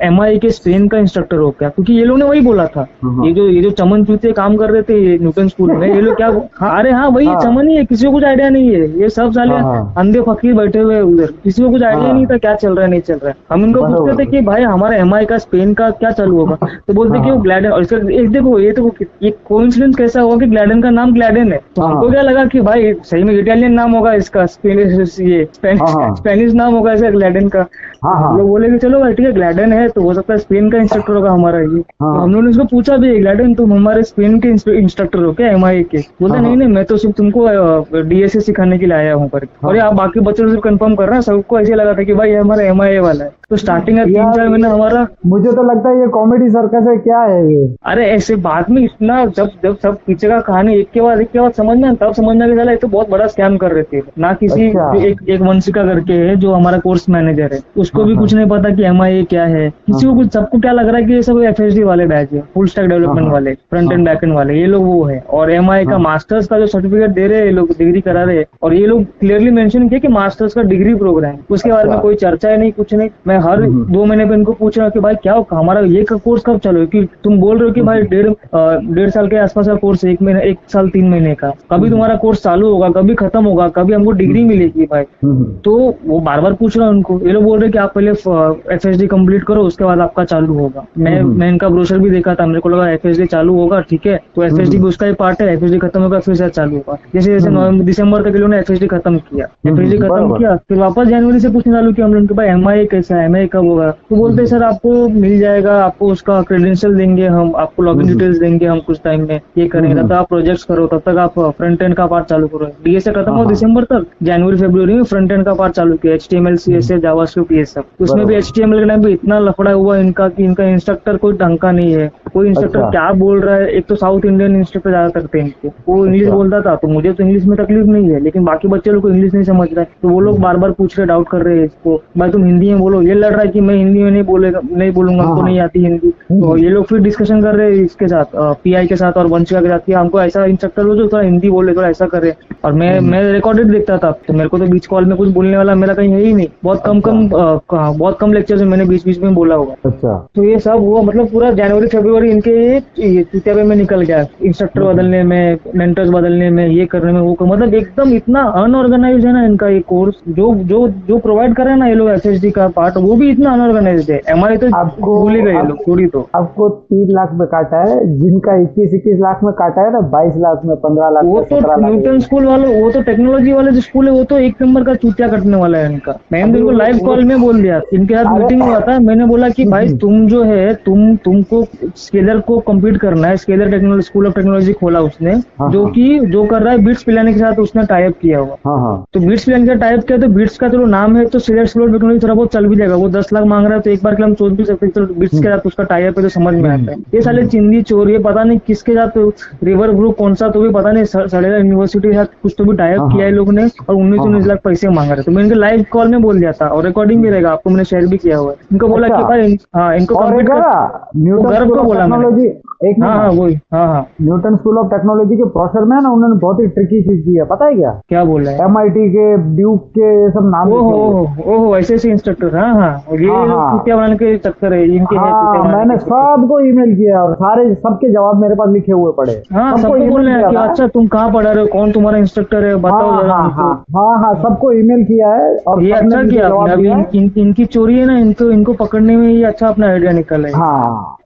MIA के स्पेन का इंस्ट्रक्टर हो क्या, क्योंकि ये लोग ने वही बोला था। ये जो चमन चूते काम कर रहे थे न्यूटन स्कूल में, ये लोग क्या, अरे हाँ वही चमन ही है, किसी को कुछ आइडिया नहीं है, ये सब साले अंधे फकीर बैठे हुए उधर, किसी को कुछ आइडिया नहीं था क्या चल रहा है नहीं चल रहा है। हम इनको पूछते थे कि भाई हमारा MIA का स्पेन का क्या चालू होगा, तो बोलते बोलते कि वो ग्लैडन, और इसका एक देखो ये कोइंसिडेंस कैसा हुआ कि ग्लैडन का नाम ग्लैडन है, तो हमको क्या लगा कि भाई सही में इटालियन नाम होगा इसका, स्पेनिश नाम होगा इसका ग्लैडन का। हम लोग बोले कि चलो भाई ठीक है ग्लैडन है तो हो सकता है स्पेन का इंस्ट्रक्टर होगा हमारा ये। तो हम लोगों ने उसको पूछा भी, ग्लैडन तुम हमारे स्पेन के इंस्ट्रक्टर हो क्या MIA के? बोलते नहीं मैं तो सिर्फ तुमको DSA सिखाने के लिए आया हूँ पर। और आप बाकी बच्चों से कंफर्म कर रहा है, सबको ऐसे लगा था कि भाई हमारा MIA वाला है। तो स्टार्टिंग का 3-4 महीना हमारा,
मुझे तो लगता है ये कॉमेडी सर्कस है, क्या है ये?
अरे ऐसे बाद में इतना जब सब पीछे का कहानी एक के बाद समझना, तब समझना कि साला ये तो बहुत बड़ा स्कैम कर रहे थे ना। किसी एक वंशिका करके है जो हमारा कोर्स मैनेजर है, उसको भी कुछ नहीं पता कि MIA क्या है, किसी को कुछ, सबको क्या लग रहा है कि ये सब FSD वाले बैच है, फुल स्टैक डेवलपमेंट वाले, फ्रंट एंड बैक एंड वाले, ये लोग वो है। और MIA का मास्टर्स का जो सर्टिफिकेट दे रहे हैं ये लोग, डिग्री करा रहे हैं, और ये लोग क्लियरली मेंशन किया कि मास्टर्स का डिग्री प्रोग्राम, उसके बारे में कोई चर्चा है नहीं, कुछ नहीं। मैं हर 2 महीने पे इनको पूछ रहा हूँ कि भाई क्या हमारा ये कोर्स कब चालू है, कि तुम बोल रहे हो कि भाई 1.5 साल के आसपास का कोर्स, 1 साल 3 महीने का, कभी तुम्हारा कोर्स चालू होगा, कभी खत्म होगा, कभी हमको डिग्री मिलेगी भाई। तो वो बार बार पूछ रहा हूँ उनको, ये लोग बोल रहे कि आप पहले FSD कंप्लीट करो उसके बाद आपका चालू होगा। मैं इनका ब्रोशर भी देखा था, मेरे को लगा FSD चालू होगा ठीक है, तो FSD भी उसका ही पार्ट है, FSD खत्म होगा फिर से चालू होगा। जैसे दिसंबर तक इन्होंने FSD खत्म किया, FSD खत्म किया, फिर वापस जनवरी से पूछने चालू किया हम लोग, भाई MIA कैसा है, MIA कब होगा? तो बोलते सर आपको मिल जाएगा, आपको उसका क्रेडेंशियल देंगे हम, आपको लॉगिन डिटेल्स देंगे हम कुछ टाइम में, ये करेंगे, तब तक आप प्रोजेक्ट्स करो, तब तक आप फ्रंट एंड का पार्ट चालू करो। DSA खत्म हो दिसंबर तक, जनवरी फरवरी में फ्रंट एंड का पार्ट चालू किया, HTML CSS जावास्क्रिप्ट ये सब। उसमें भी HTML के टाइम भी इतना लफड़ा हुआ इनका कि इनका इंस्ट्रक्टर कोई ढंग का नहीं है, कोई इंस्ट्रक्टर क्या बोल रहा है। एक तो साउथ इंडियन इंस्ट्रक्टर ज्यादा करते हैं इनके, वो इंग्लिश बोलता था तो मुझे तो इंग्लिश में तकलीफ नहीं है, लेकिन बाकी बच्चे लोग को इंग्लिश नहीं समझ रहा है, तो वो लोग बार बार पूछ रहे, डाउट कर रहे हैं इसको, भाई तुम हिंदी में बोलो। ये लड़ रहा है कि मैं हिंदी में नहीं बोलूंगा, हमको नहीं आती हिंदी। तो ये लोग फिर डिस्कशन कर रहे हैं इसके साथ, PI के साथ और वंशिका के साथ, कि हमको ऐसा इंस्ट्रक्टर हो जो थोड़ा हिंदी बोले, थोड़ा ऐसा करे। और मैं रिकॉर्डेड देखता था, तो मेरे को तो बीच कॉल में कुछ बोलने वाला मेरा कहीं है ही नहीं, बहुत कम लेक्चर में मैंने बीच में बोला होगा।
अच्छा,
तो ये सब हुआ, मतलब पूरा जनवरी फरवरी इनके चुतियाबे में निकल गया, इंस्ट्रक्टर बदलने में, मेंटर्स बदलने में, ये करने में, वो मतलब एकदम इतना अनऑर्गेनाइज है ना इनका ये कोर्स। जो प्रोवाइड कर रहे हैं ना ये लोग FSD का पार्ट, वो भी इतना अनऑर्गेनाइज है। MIA तो भूल ही गए लोग थोड़ी। तो
आपको 3 लाख में काटा है, जिनका 21 लाख में काटा है ना, 22 लाख में, 15 लाख,
वो तो न्यूटन स्कूल वालों, वो तो टेक्नोलॉजी वाले जो स्कूल है वो तो 1 नंबर का चूतिया कटने वाला है इनका। मैंने इनको लाइव कॉल में बोल दिया, इनके साथ मीटिंग हुआ था, मैंने बोला कि भाई तुम जो है तुमको स्केलर को कम्पीट करना है। Scalar technology, school of technology खोला उसने, जो कर रहा है बिट्स पिलाने के साथ उसने टाइप किया हुआ। तो बिट्स पिलाने के साथ टाइप किया, तो बिट्स का चलो नाम है तो स्केलर स्कूल ऑफ टेक्नोलॉजी थोड़ा बहुत चल भी जाएगा। वो 10 लाख मांग रहा है तो एक बार के हम सोच भी सकते हैं, चलो बिट्स के साथ उसका टाइप है तो समझ में आता है। ये साले चिंदी चोर, ये पता नहीं किसके साथ, रिवर ग्रुप कौन सा, तो भी पता नहीं, सड़ेला यूनिवर्सिटी के साथ कुछ तो भी टाइप किया है लोग ने, और 19 लाख पैसे मांग रहे। तो मैं इनके लाइव कॉल में बोल दिया था, और रिकॉर्डिंग भी रहेगा, आपको मैंने शेयर भी किया हुआ है। इनको बोला कि भाई इनको कम्प्लीट गर्व को बोला मैंने।
न्यूटन स्कूल ऑफ टेक्नोलॉजी के प्रोफेसर में ना, उन्होंने बहुत ही ट्रिकी चीज की है, पता है क्या
बोला है?
MIT के, ड्यूक के, ये सब नाम।
ओहो ऐसे इंस्ट्रक्टर। ये चुतिया बनाने के चक्कर है इनके।
मैंने सबको ईमेल किया और सबके जवाब मेरे पास लिखे हुए पड़े।
सबको बोल रहे हैं कि अच्छा तुम कहाँ पढ़ा रहे हो, कौन तुम्हारा इंस्ट्रक्टर है, बताओ जरा हमको।
सबको ईमेल किया है, और
ये अच्छा किया अभी। इनकी चोरी है ना, इनको पकड़ने में ये अच्छा अपना आइडिया निकला है।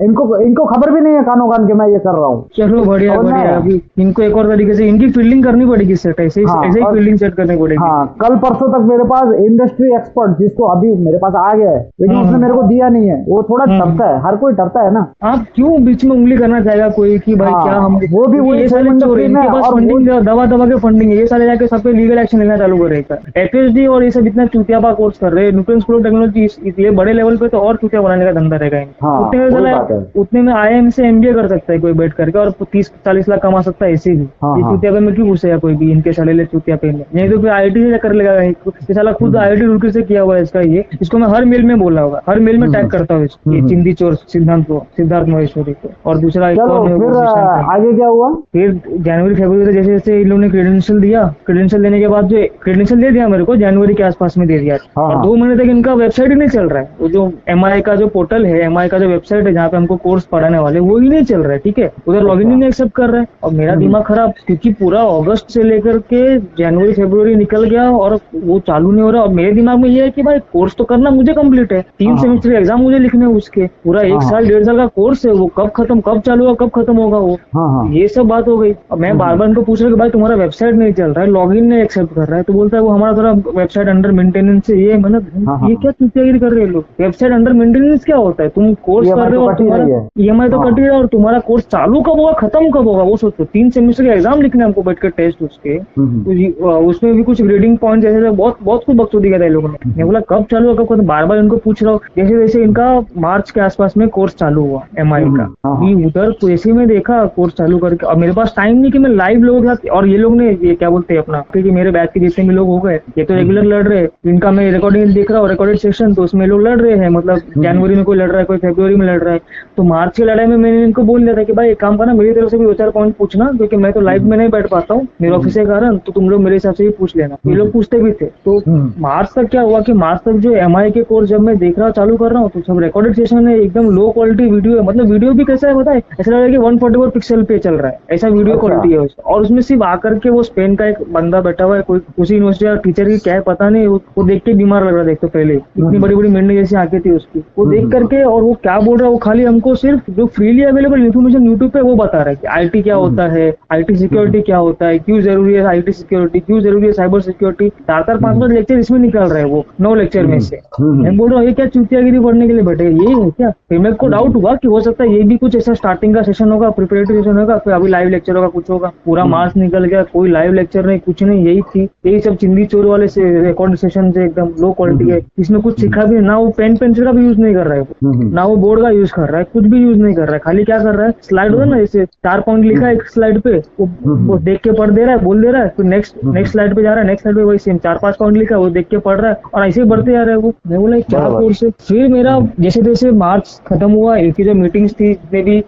इनको खबर भी नहीं है कानों कान के मैं ये कर रहा हूँ।
चलो बढ़िया। अभी इनको एक और तरीके से इनकी फील्डिंग करनी पड़ेगी सेट, ऐसे ही फील्डिंग सेट करनी पड़ेगी।
कल परसों तक मेरे पास इंडस्ट्री एक्सपर्ट, जिसको अभी मेरे पास आ गया है, लेकिन उसने मेरे को दिया नहीं है। वो थोड़ा डरता है, हर कोई डरता है ना।
आप क्यों बीच में उंगली करना चाहेगा कोई कि भाई क्या हम,
वो भी
ये साले चोर, इनके पास फंडिंग दबा के फंडिंग है, ये साले जाके सब पे लीगल एक्शन लेना चालू करेगा। FSD और ये सब इतना चूतियाबा कोर्स कर रहे हैं। न्यूटन स्कूल ऑफ टेक्नोलॉजी ये बड़े लेवल पे तो और चूतिया बनाने का धंधा रहेगा। उतने में IIM से MBA कर सकता है कोई बैठ करके, और 30-40 लाख कमा सकता है ऐसे भी। ये चूतिया में क्यों घुसेगा कोई भी इनके सड़ेले चूतिया पे? नहीं तो फिर IIT से कर लेगा। ये साला खुद IIT रुड़की से किया हुआ है इसका। ये इसको मैं हर मेल में बोला होगा, हर मेल में टैग करता हूँ ये चिंदी चोर सिद्धार्थ महेश्वरी को। और दूसरा
आगे क्या हुआ?
फिर जनवरी फरवरी जैसे जैसे इन लोगों ने क्रेडेंशियल दिया, क्रेडेंशियल देने के बाद जो क्रेडेंशियल दे दिया मेरे को जनवरी के आसपास में दे दिया। और 2 महीने तक इनका वेबसाइट ही नहीं चल रहा है। वो जो MIA का जो पोर्टल है, MIA का जो वेबसाइट है जहाँ पे हमको कोर्स पढ़ाने वाले, वो ही नहीं चल रहा है। ठीक है, उधर लॉगिन ही नहीं एक्सेप्ट कर रहा है। और मेरा दिमाग खराब, क्योंकि पूरा अगस्त से लेकर के जनवरी फरवरी निकल गया और वो चालू नहीं हो रहा। और मेरे दिमाग में ये है कि भाई कोर्स तो करना मुझे कंप्लीट है, 3 सेमेस्टर एग्जाम मुझे लिखने हैं उसके, पूरा 1 साल 1.5 साल का का कोर्स है वो कब चालू होगा, कब खत्म होगा वो।
हाँ
ये सब बात हो गई। अब मैं बार बार इनको पूछ रहा हूँ कि भाई तुम्हारा वेबसाइट नहीं चल रहा है, लॉगिन नहीं एक्सेप्ट कर रहा है, तो बोलता है वो हमारा थोड़ा वेबसाइट अंडर मेंटेनेंस है। ये मतलब ये क्या चुतियागिरी कर रहे हैं लोग। वेबसाइट अंडर मेंटेनेंस क्या होता है? तुम कोर्स कर रहे हो और तुम्हारा EMI तो कट ही रहा है, और तुम्हारा कोर्स चालू कब होगा, खत्म कब होगा वो सोचो। 3 सेमेस्टर के एग्जाम लिखने हमको बैठ कर टेस्ट उसके, तो उसमें भी कुछ रीडिंग पॉइंट जैसे बहुत बहुत कुछ बकचोदी किया था इन लोगों ने। मैं बोला कब चालू होगा, कब खत्म? बार बार इनको पूछ रहा हूँ। जैसे जैसे इनका मार्च के आसपास में कोर्स चालू हुआ MI का, उधर जैसे में देखा कोर्स चालू करके, और मेरे पास टाइम नहीं कि मैं लाइव लोगों के साथ, और ये लोग ने ये क्या बोलते हैं अपना, क्योंकि मेरे बैच के जितने भी लोग हो गए ये तो रेगुलर लड़ रहे हैं, इनका मैं रिकॉर्डिंग देख रहा हूँ, रिकॉर्डेड सेक्शन, तो उसमें लोग लड़ रहे हैं, मतलब जनवरी में कोई लड़ रहा है, कोई फरवरी में लड़ रहा है। तो मार्च की लड़ाई में मैंने इनको बोल दिया था कि भाई एक काम करना, मेरी तरफ से भी 2-4 पॉइंट पूछना, क्योंकि मैं तो लाइव में नहीं बैठ पाता हूँ मेरे ऑफिस के कारण, तो तुम लोग मेरे हिसाब से ही पूछ लेना। ये लोग पूछते भी थे। तो मार्च तक क्या हुआ कि मार्च तक जो MI के कोर्स जब मैं देख रहा चालू कर रहा हूँ, तो सब रिकॉर्डेड सेशन है, एकदम लो क्वालिटी वीडियो है। मतलब वीडियो भी कैसा है पता है, ऐसा लग रहा है कि 144 पिक्सल पे चल रहा है, ऐसा वीडियो क्वालिटी है उसका। और उसमें सिर्फ आकर के वो स्पेन का एक बंदा बैठा हुआ है, कोई उसी यूनिवर्सिटी का टीचर की क्या है पता नहीं, वो देख के बीमार लग रहा था। देख तो पहले इतनी बड़ी बड़ी मेंढक जैसी आंखें थी उसकी, वो देख करके, और वो क्या बोल रहा है, वो खाली हमको सिर्फ जो फ्रीली अवेलेबल इन्फॉर्मेशन यूट्यूब पे वो बता रहा है कि IT क्या होता है, IT सिक्योरिटी क्या होता है, क्यों जरूरी है IT सिक्योरिटी, क्यों जरूरी है साइबर सिक्योरिटी। 4-4, 5-5 लेक्चर इसमें निकाल रहे हैं वो 9 लेक्चर में से। मैं बोल रहा हूँ ये क्या चुतियागिरी पढ़ने के लिए बैठे, ये है क्या? फिर मेरे को डाउट हुआ कि हो सकता है ये भी कुछ ऐसा स्टार्टिंग का सेशन होगा, प्रिपरेटरी सेशन होगा, फिर अभी लाइव लेक्चर होगा, कुछ होगा। पूरा मार्च निकल गया, कोई लाइव लेक्चर नहीं, कुछ नहीं, यही सब चिंदी चोर वाले से रिकॉर्ड सेशन से एकदम लो क्वालिटी है। इसमें कुछ सीखा भी ना, वो पेन पेंसिल का भी यूज नहीं कर रहा है, ना वो बोर्ड का यूज कर रहा है, कुछ भी यूज नहीं कर रहा है। खाली क्या कर रहा है, स्लाइड होता है ना, जैसे 4 पॉइंट लिखा है एक स्लाइड पे, वो देख के पढ़ दे रहा है, बोल दे रहा है, फिर नेक्स्ट स्लाइड पे जा रहा है, नेक्स्ट स्लाइड पे वही सेम 4-5 पॉइंट लिखा है, वो देख के पढ़ रहा है, और ऐसे ही बढ़ते जा रहे हैं वो। मैं बोला क्या कोर्स है। फिर मेरा जैसे जैसे मार्च खत्म हुआ, इनकी जो मीटिंग्स थी जितने भी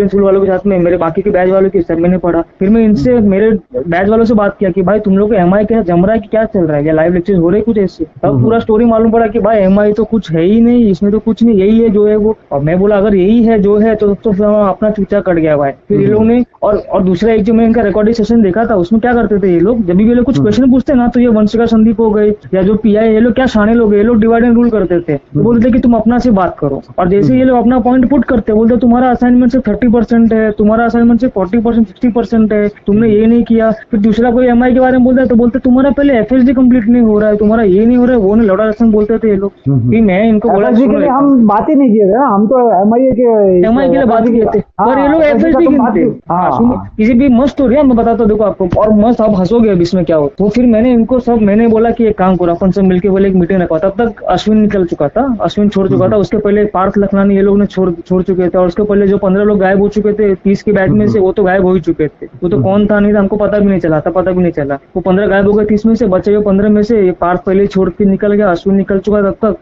स्कूल वालों के साथ में, मेरे बाकी के बैच वालों की, सब मैंने पढ़ा। फिर मैं इनसे, मेरे बैच वालों से बात किया कि भाई तुम लोग को MI क्या जम रहा है कि क्या चल रहा है, क्या लाइव लेक्चर हो रहे कुछ ऐसे। तब पूरा स्टोरी मालूम पड़ा कि भाई MI तो कुछ है ही नहीं, इसमें तो कुछ नहीं, यही है जो है वो। और मैं बोला अगर यही है जो है तो अपना चूचा कट गया भाई। फिर ये लोग ने, और दूसरा एक जो मैं इनका रिकॉर्डिंग सेशन देखा था, उसमें क्या करते थे ये लोग, जब भी ये लोग कुछ क्वेश्चन पूछते ना, तो ये वंशिका संदीप हो गए या जो PI, ये लोग क्या शाने लोग, ये लोग डिवाइड एंड रूल करते थे। बोलते कि तुम अपना से बात करो, और जैसे ये लोग अपना पॉइंट पुट करते, बोलते तुम्हारा असाइनमेंट से 30% है, तुम्हारा असाइनमेंट से 40%, 60% है, तुमने ये नहीं किया। फिर दूसरा कोई MI के बारे में बोलता है तो बोलते तुम्हारा पहले FSD कंप्लीट नहीं हो रहा है, तुम्हारा ये नहीं हो रहा है, वो नहीं, लौड़ा रसम बोलते थे ये लोग। फिर मैं इनको बोला
हम बात ही नहीं किए थे ना, हम तो MI
के लिए बात किए थे, और ये लोग FSD गिनते। किसी भी मस्त स्टोरी मैं बताता हूँ देखो आपको, और मस्त आप हंसोगे अब इसमें क्या हो। तो फिर मैंने इनको सब, मैंने बोला कि एक काम करो, अपन सब मिलके बोले एक मीटिंग रखा। तब तक अश्विन निकल चुका था, अश्विन छोड़ चुका था, उसके पहले पार्थ लखनानी ये लोग ने छोड़ चुके थे, और उसके पहले जो 15 लोग गायब हो चुके थे 30 के बैच में से, वो तो गायब हो ही चुके थे। वो तो कौन था नहीं था हमको पता भी नहीं चला। वो 15 गायब हो गए 30 में से, बचे हुए 15 में से पार्थ पहले छोड़ के निकल गया, अश्विन निकल चुका तब तक,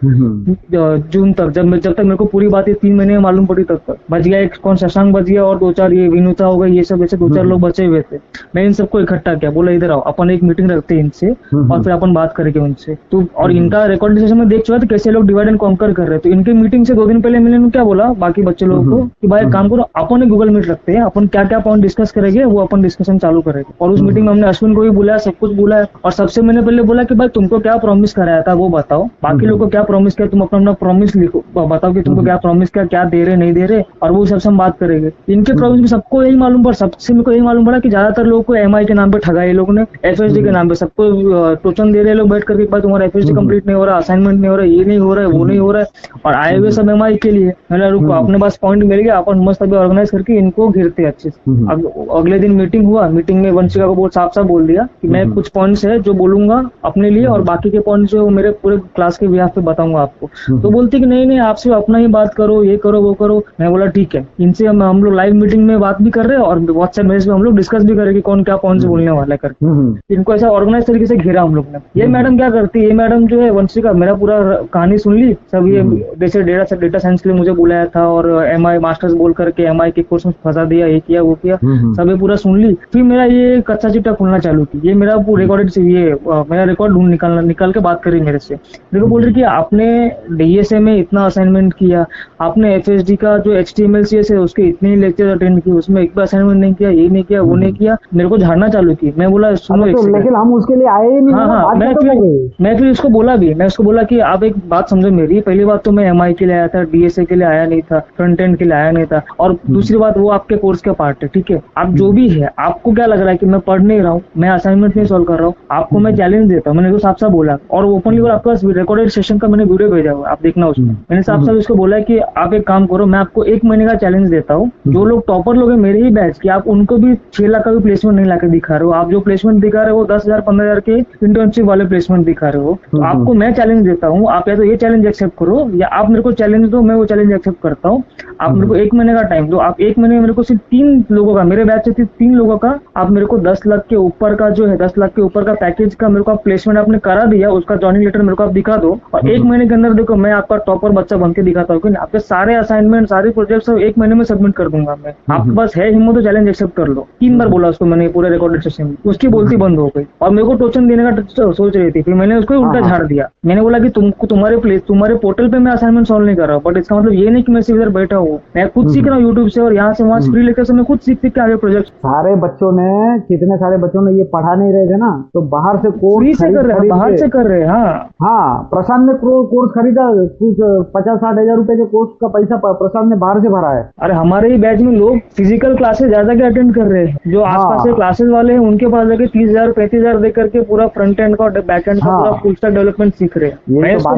जून तक, जब तक मेरे को पूरी बात 3 महीने में मालूम पड़ी तब तक। बच गया एक कौन, शशांक बच गया, और 2-4 ये विनुता हो गई, ये सब ऐसे 2-4 लोग बचे हुए थे। मैं इन सबको इकट्ठा किया, बोला इधर आओ, अपन एक मीटिंग रखते हैं इनसे, और फिर अपन बात करेंगे उनसे। तो और इनका रिकॉर्डिंग सेशन में देख चुका था कैसे लोग डिवाइड एंड कॉन्कर कर रहे हैं। तो इनकी मीटिंग से 2 दिन पहले मैंने क्या बोला बाकी बच्चे लोगों को कि भाई काम करो, अपन एक गूगल मीट रखते हैं, अपन क्या क्या पॉइंट डिस्कस करेंगे वो अपन डिस्कशन चालू करेंगे। और उस मीटिंग में हमने अश्विन को भी बुलाया, सब कुछ बुलाया, और सबसे मैंने पहले बोला कि भाई तुमको क्या प्रॉमिस कराया था वो बताओ, बाकी लोग को क्या प्रॉमिस किया, तुम अपना प्रॉमिस लिखो, बताओ कि तुमको क्या प्रॉमिस किया, क्या दे रहे नहीं दे रहे, और वो सबसे हम बात करेंगे। इनके प्रॉमिस में सबको यही मालूम पड़ा, सबसे मेरे को यही मालूम पड़ा कि ज्यादातर लोगों को MI के नाम पे ठगा ये लोग ने, FSD के नाम पे सबको टोचन दे रहे लोग बैठ करके, तुम्हारा FSD कंप्लीट नहीं हो रहा, असाइनमेंट नहीं हो रहा, ये नहीं हो रहा है, वो नहीं हो रहा है, और आए हुए सब MI के लिए। मैंने रुको, अपने पास पॉइंट मिल गया, अपन मस्त अभी ऑर्गेनाइज करके इनको घिरते अच्छे से। अगले दिन मीटिंग हुआ, मीटिंग में वंशिका को बहुत साफ साफ बोल दिया कि मैं कुछ पॉइंट्स है जो बोलूंगा अपने लिए, और बाकी के पॉइंट्स जो मेरे पूरे क्लास के बिहाफ पे बताऊंगा आपको। तो बोलती कि नहीं आप सिर्फ अपना ही बात करो, ये करो वो करो। मैं बोला ठीक है, इनसे हम लोग लाइव मीटिंग में बात भी कर रहे हैं, और व्हाट्सएप मैसेज में हम लोग डिस्कस भी करेंगे कौन क्या पॉइंट्स बोलने वाला है करके। इनको ऐसा ऑर्गेनाइज तरीके से घेरा हम लोग ने। ये मैडम क्या करती है, ये मैडम जो है वंशिका, मेरा पूरा कहानी सुन ली सब, ये जैसे डेटा साइंस के लिए मुझे बुलाया था, और MI मास्टर्स बोल करके MI के कोर्स में फंसा दिया, ये किया वो किया, सब ये पूरा सुन ली। फिर मेरा ये कच्चा चिट्टा खुलना चालू की, ये मेरा रिकॉर्डेड से ये मेरा रिकॉर्ड ढूंढ निकाल के बात करी मेरे से। देखो बोल रही कि आपने DSA में इतना असाइनमेंट किया, आपने FSD का जो HTML CSS है उसके इतने लेक्चर अटेंड किए, उसमें एक भी असाइनमेंट नहीं किया, ये नहीं किया, वो नहीं किया, मेरे को झाड़ना चालू की। मैं बोला सुनो,
लेकिन हम उसके लिए आए ही नहीं।
हाँ, मैं फिर उसको बोला कि आप एक बात समझो मेरी, पहली बात तो मैं MI के लिए आया था, DSA के लिए आया नहीं था। फ्रंट एंड के लिए आया नहीं था। और दूसरी बात, वो आपके कोर्स का पार्ट है, ठीक है। आप जो भी है, आपको क्या लग रहा है कि मैं पढ़ नहीं रहा हूँ, मैं असाइनमेंट नहीं सॉल्व कर रहा हूँ, आपको मैं चैलेंज देता हूँ। मैंने तो साफ साफ बोला, और ओपनली बोला, आपके पास रिकॉर्डेड सेशन का मैंने वीडियो भेजा हुआ, आप देखना उसमें। मैंने साफ साफ उसको बोला कि आप एक काम करो, मैं आपको 1 महीने का चैलेंज देता हूँ। जो लोग टॉपर लोग हैं मेरे ही बैच के, आप उनको भी 6 लाख का भी प्लेसमेंट नहीं लाके दिखा रहे हो। आप जो प्लेसमेंट दिखा रहे हो 10,000 15,000 के इंटर्नशिप वाले प्लेसमेंट दिखा रहे हो। तो आपको मैं चैलेंज देता हूँ, आप या तो ये चैलेंज एक्सेप्ट करो, या आप मेरे को चैलेंज दो, मैं वो चैलेंज एक्सेप्ट करता हूँ। आप मेरे को 1 महीने का टाइम दो। आप 1 महीने में मेरे को सिर्फ 3 लोगों का, मेरे बैच से 3 लोगों का, आप मेरे को 10 लाख के ऊपर का जो है, 10 लाख के ऊपर का पैकेज का मेरे को आप प्लेसमेंट आपने करा दिया, उसका जॉइनिंग लेटर मेरे को आप दिखा दो। और 1 महीने के अंदर देखो, मैं आपका टॉपर बच्चा बन के दिखाता हूँ कि आपके सारे असाइनमेंट, सारे प्रोजेक्ट 1 महीने में सबमिट कर दूंगा मैं। आपके पास है हिम्मत तो चैलेंज एक्सेप्ट कर लो। 3 बार बोला उसको मैंने पूरे रिकॉर्डेड सेशन में, उसकी बोलती बंद हो गई और मेरे को टोचन देने का सोच रही थी। फिर मैंने उसको उल्टा झाड़ दिया। मैंने बोला कि तुमको तुम्हारे पोर्टल पे मैं असाइनमेंट सॉल्व नहीं कर रहा हूँ, बट इसका मतलब ये नहीं कि मैं सिर्फ इधर बैठा हूँ। मैं खुद सीख रहा हूँ यूट्यूब से, और यहाँ से वहाँ फ्री लेकर से मैं खुद सीख के आगे प्रोजेक्ट।
सारे बच्चों ने, कितने सारे बच्चों ने ये पढ़ा नहीं रहे थे ना, तो बाहर से कोर्स
फ्री से कर रहे हैं, बाहर से कर रहे हैं।
हाँ, प्रशांत ने कोर्स खरीदा, कुछ 50-60 हजार रुपए के कोर्स का पैसा प्रशांत ने बाहर से भरा है।
अरे हमारे ही बैच में लोग फिजिकल क्लासेस ज्यादा के अटेंड कर रहे हैं। जो आसपास के क्लासेस वाले हैं उनके पास जाके 30,000 35,000 दे करके पूरा फ्रंट एंड का और बैक एंड का पूरा फुल स्टैक डेवलपमेंट सीख रहे हैं। मैं इसको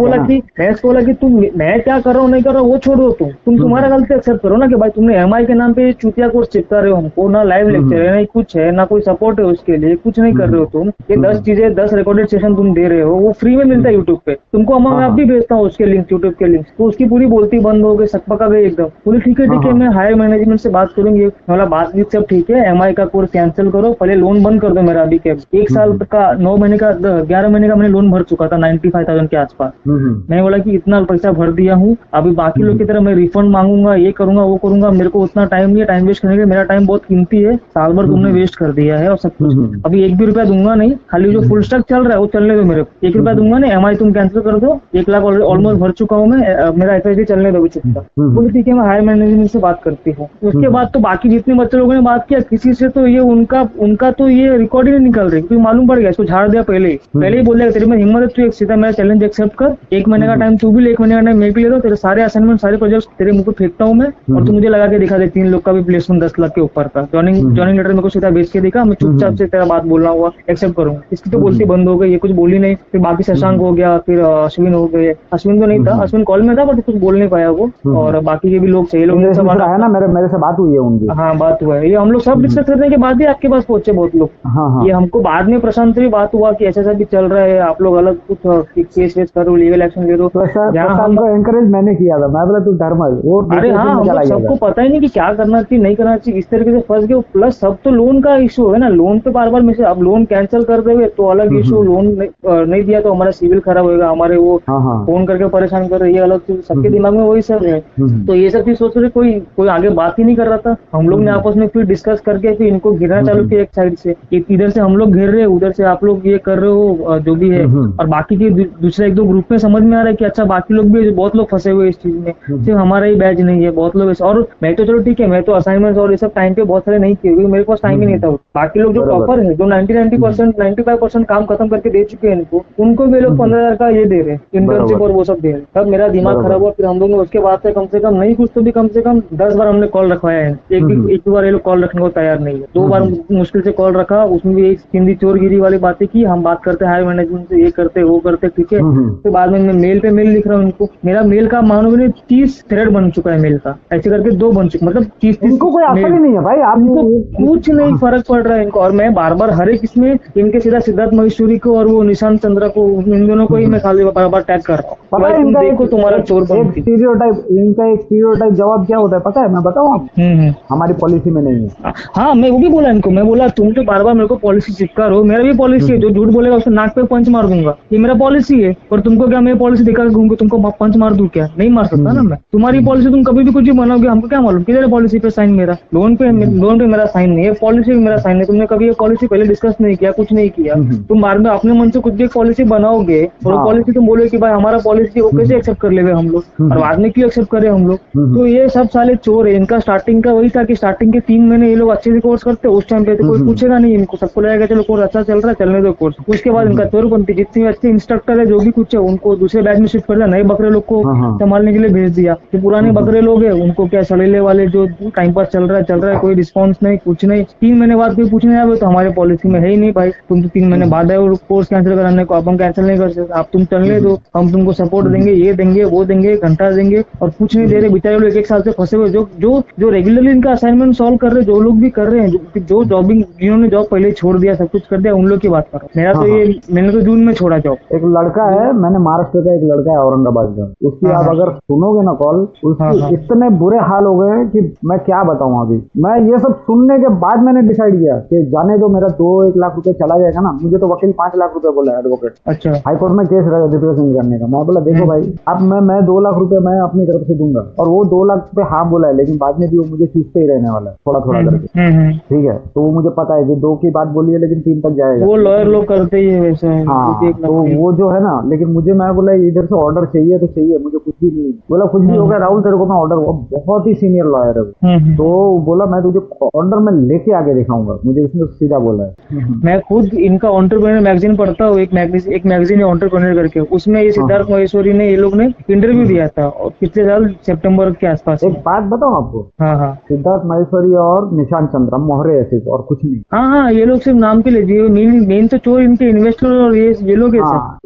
बोला कि तुम, मैं क्या कर रहा हूँ नहीं कर रहा हूँ वो छोड़ो, तुम तुम्हारा गलती एक्सेप्ट करो ना कि भाई तुमने MI के नाम पे चूतिया कोर्स चिपका रहे हो हमको, ना लाइव लेक्चर है, ना कुछ है, ना कोई सपोर्ट है उसके लिए, कुछ नहीं कर रहे हो तुम। ये 10 चीजें, 10 रिकॉर्डेड सेशन तुम दे रहे हो, वो फ्री में मिलता है यूट्यूब पे तुमको। मैं अब भी भेजता हूँ उसके लिंक, यूट्यूब के लिंक। तो उसकी पूरी बोलती बंद हो गई, सकपका गई एकदम। बोली ठीक है मैं हायर मैनेजमेंट से बात करूंगी। वाला बात भी सब ठीक है, MI का कोर्स कैंसिल करो, पहले लोन बंद कर दो मेरा अभी के 1 साल का, 9 महीने का, 11 महीने का मैंने लोन भर चुका था 95,000 के आसपास। मैंने बोला कि इतना पैसा भर दिया हूँ, अभी बाकी लोग की तरह मैं रिफंड मांगूंगा, ये करूंगा वो करूंगा, मेरे को उतना टाइम नहीं है, टाइम वेस्ट करने के। मेरा टाइम बहुत कीमती है, साल भर तुमने वेस्ट कर दिया है और सब कुछ। अभी 1 भी रुपया दूंगा नहीं, खाली जो फुल स्टैक चल रहा है वो चलने दो मेरे को। 1 रुपया दूंगा नहीं, MI तुम कैंसिल कर दो, 1 लाख ऑलमोस्ट भर चुका हूँ मैं, मेरा FSD चलने दो चुपचाप। बोले ठीक है मैं हायर मैनेजमेंट से बात करती हूँ। उसके बाद तो बाकी जितने बच्चे लोगों ने बात किया, किसी से तो ये उनका तो ये रिकॉर्ड ही नहीं निकल रही, क्योंकि मालूम पड़ गया, इसको झाड़ दिया पहले ही बोल तेरी में हिम्मत है, तू एक सीधा मेरा चैलेंज एक्सेप्ट कर, 1 महीने का टाइम तू भी ले, 1 महीने का टाइम मैं भी ले रहा हूँ, तेरे सारे असाइनमेंट, सारे प्रोजेक्ट तेरे मुझे फेंकता हूँ मैं, और तू मुझे लगा के दिखा दे 3 लोग का भी प्लेसमेंट 10 लाख के ऊपर का। जॉइनिंग लेटर मेरे को सीधा भेज के दिखा, मैं चुपचाप से तेरा बात बोलना हुआ एक्सेप्ट करूंगा। इसकी तो बोलती बंद हो गई, ये कुछ बोली नहीं। फिर बाकी शशांक हो गया, फिर अश्विन हो गए। अश्विन तो नहीं था, अश्विन कॉल में था बट कुछ बोल नहीं पाया वो। और बाकी के भी लोग सही लोग
सब है ना, मेरे से बात हुई है उनकी।
हाँ बात हुआ है, ये हम लोग सब डिस्कस करने के बाद ही आपके पास पहुंचे बहुत लोग। ये हमको बाद में प्रशांत से भी बात हुआ कि ऐसा भी चल रहा है, आप लोग अलग कुछ केस वेस करो, लीगल एक्शन ले दो।
हमको एनकरेज मैंने किया था, मैं बोला तू धर्मल वो।
अरे हाँ, हम लोग सबको पता ही नहीं कि क्या करना चाहिए नहीं करना चाहिए, इस तरीके से फंस गए। प्लस सब तो लोन का इशू है ना, लोन पे बार बार मैसेज, अब लोन कैंसिल कर देंगे तो अलग इशू, लोन नहीं दिया तो हमारा सिविल खराब होगा, हमारे वो फोन करके परेशान कर रहे, ये अलग चीज। सबके दिमाग में वही सब है। तो ये सब चीज सोच रहे, कोई आगे बात ही नहीं कर रहा था। हम लोग ने आपस में फिर डिस्कस करके फिर इनको घेरना चालू किया एक साइड से, इधर से हम लोग घेर रहे हैं, उधर से आप लोग ये कर रहे हो जो भी है। और बाकी के दूसरे 1-2 ग्रुप में समझ में आ रहा है कि अच्छा बाकी लोग भी, बहुत लोग फंसे हुए इस चीज में, सिर्फ हमारा ही बैच नहीं है, बहुत लोग। और मैं तो चलो ठीक है, मैं तो असाइनमेंट और ये सब टाइम पे बहुत सारे नहीं किए, मेरे पास टाइम ही नहीं था। बाकी लोग जो टॉपर है, जो 90% 95% काम खत्म करके दे चुके हैं इनको, उनको भी लोग 15,000 का ये दे रहे हैं इंटर्नशिप और वो सब दे रहे हैं। तब मेरा दिमाग खराब हुआ। फिर हम लोग ने उसके बाद से कम से कम नहीं कुछ तो भी कम से कम 10 बार हमने कॉल रखवाया है। एक बार ये लोग कॉल रखने को तैयार नहीं है, 2 बार मुश्किल से कॉल रखा, उसमें भी एक हिंदी चोरगिरी वाली बातें की, हम बात करते हायर मैनेजमेंट से, ये करते वो करते, ठीक है। फिर बाद में मैं मेल पे मेल लिख रहा हूँ उनको, मेरा मेल का मानोगे 30 थ्रेड बन चुका है मेल का, ऐसे करके 2 बन चुके, मतलब 30
इनको कोई असर ही नहीं है भाई, आपको
कुछ नहीं फर्क पड़ रहा है इनको। और मैं बार बार हर एक इसमें इनके सीधा सिद्धार्थ महेश्वरी को और वो निशांत चंद्रा को, इन दोनों को ही मैं खाली बार टैग कर रहा हूँ, तुम देखो तुम्हारा चोर बनती।
इनका एक स्टीरियोटाइप जवाब क्या होता है पता है, मैं बताऊँ आपको, हमारी पॉलिसी में नहीं है।
हाँ मैं वो भी बोला इनको, मैं बोला तुम तो बार बार मेरे को पॉलिसी चिपका रहे हो, मेरा भी पॉलिसी है, जो झूठ बोलेगा उसको नाक पे पंच मार दूंगा, ये मेरा पॉलिसी है। और तुमको क्या मैं पॉलिसी दिखा घूमूंगा, तुमको पंच मार दूं क्या? नहीं मार सकता ना मैं। तुम्हारी पॉलिसी तुम कभी भी कुछ भी बनाओगे, हमको क्या मालूम किधर पॉलिसी पे साइन मेरा, लोन पे मेरा साइन नहीं है, पॉलिसी पे मेरा साइन है। तुमने कभी ये पॉलिसी पहले डिस्कस नहीं किया, कुछ नहीं किया, तुम बाद में अपने मन से कुछ भी पॉलिसी बनाओगे और वो पॉलिसी तुम बोले कि भाई हमारा पॉलिसी वो कैसे एक्सेप्ट कर लेंगे हम लोग, और बाद में क्यों एक्सेप्ट करे हम लोग। तो ये सब साले चोर है। इनका स्टार्टिंग का वही था कि स्टार्टिंग के 3 महीने ये लोग अच्छे से कोर्स करते, उस टाइम पे तो कोई पूछेगा नहीं इनको, सबको लगेगा चलो कोर्स अच्छा चल रहा है, चलने दो कोर्स। उसके बाद इनका चोर बनती, जितने अच्छे इंस्ट्रक्टर है जो भी कुछ है उनको दूसरे बैच में शिफ्ट कर दिया, नए बकरे लोग को संभालने के लिए भेज दिया। फिर पुराने बकरे लोग हैं उनको क्या, सड़ेले वाले जो टाइम पास चल रहा है, कोई रिस्पॉन्स नहीं, कुछ नहीं, 3 महीने बाद कोई पूछने आए तो हमारे पॉलिसी में है ही नहीं भाई, तुम तो 3 महीने बाद है और कोर्स कैंसिल कराने को, अब हम कैंसिल नहीं कर सकते, आप तुम चलने दो, हम तुमको सपोर्ट देंगे, ये देंगे, वो देंगे, घंटा देंगे, और कुछ नहीं दे रहे बेचारे लोग, 1 साल से फंसे हुए, जो रेगुलरली इनका असाइनमेंट सॉल्व कर रहे, जो लोग भी कर रहे हैं, जो जॉबिंग, जिन्होंने जॉब पहले छोड़ दिया, सब कुछ कर दिया, उन लोग की बात करो। मेरा तो ये, मैंने तो जून में छोड़ा जॉब।
एक लड़का है, मैंने महाराष्ट्र का, एक लड़का है औरंगाबाद का, उसकी आप अगर सुनोगे ना कॉल, उसके इतने बुरे हाल हो गए कि मैं क्या बताऊं। अभी मैं ये सब सुनने के बाद मैंने डिसाइड किया कि जाने दो, मेरा 2-1 लाख रुपए चला जाएगा ना, मुझे तो वकील 5 लाख रुपए बोला एडवोकेट।
अच्छा।
हाईकोर्ट में केस रजिस्ट्रेशन करने का। मैं बोला देखो भाई, अब मैं 2 लाख रुपए मैं अपनी तरफ से दूंगा, और वो 2 लाख रुपए हाँ बोला है, लेकिन बाद में भी वो मुझे खींचते ही रहने वाला है थोड़ा थोड़ा करके। ठीक है, तो वो मुझे पता है कि 2 की बात बोली है लेकिन 3 तक जाएगा,
वो लॉयर लोग करते ही है वैसे।
हाँ, तो वो जो है ना, लेकिन मुझे, मैं बोला इधर से ऑर्डर चाहिए तो चाहिए, मुझे कुछ भी नहीं। बोला कुछ भी होगा राहुल तेरे को मैं ऑर्डर, बहुत ही सीनियर लॉयर है वो। तो बोला मैं तुझे ऑर्डर में लेके आगे दिखाऊंगा, मुझे इसने सीधा बोला है।
मैं खुद इनका एंटरप्रेन्योर मैगजीन पढ़ता हूँ, एक मैगजीन है एंटरप्रेन्योर करके, उसमें ये सिद्धार्थ महेश्वरी ने, ये लोग ने इंटरव्यू दिया था, और पिछले साल सितंबर के आसपास।
एक बात बताऊं आपको,
हाँ,
सिद्धार्थ महेश्वरी और निशांत चंद्रा मोहरे है सिर्फ, और कुछ नहीं।
हाँ, ये लोग सिर्फ नाम के लिए, मेन तो चोर इनके इन्वेस्टर और ये लोग है।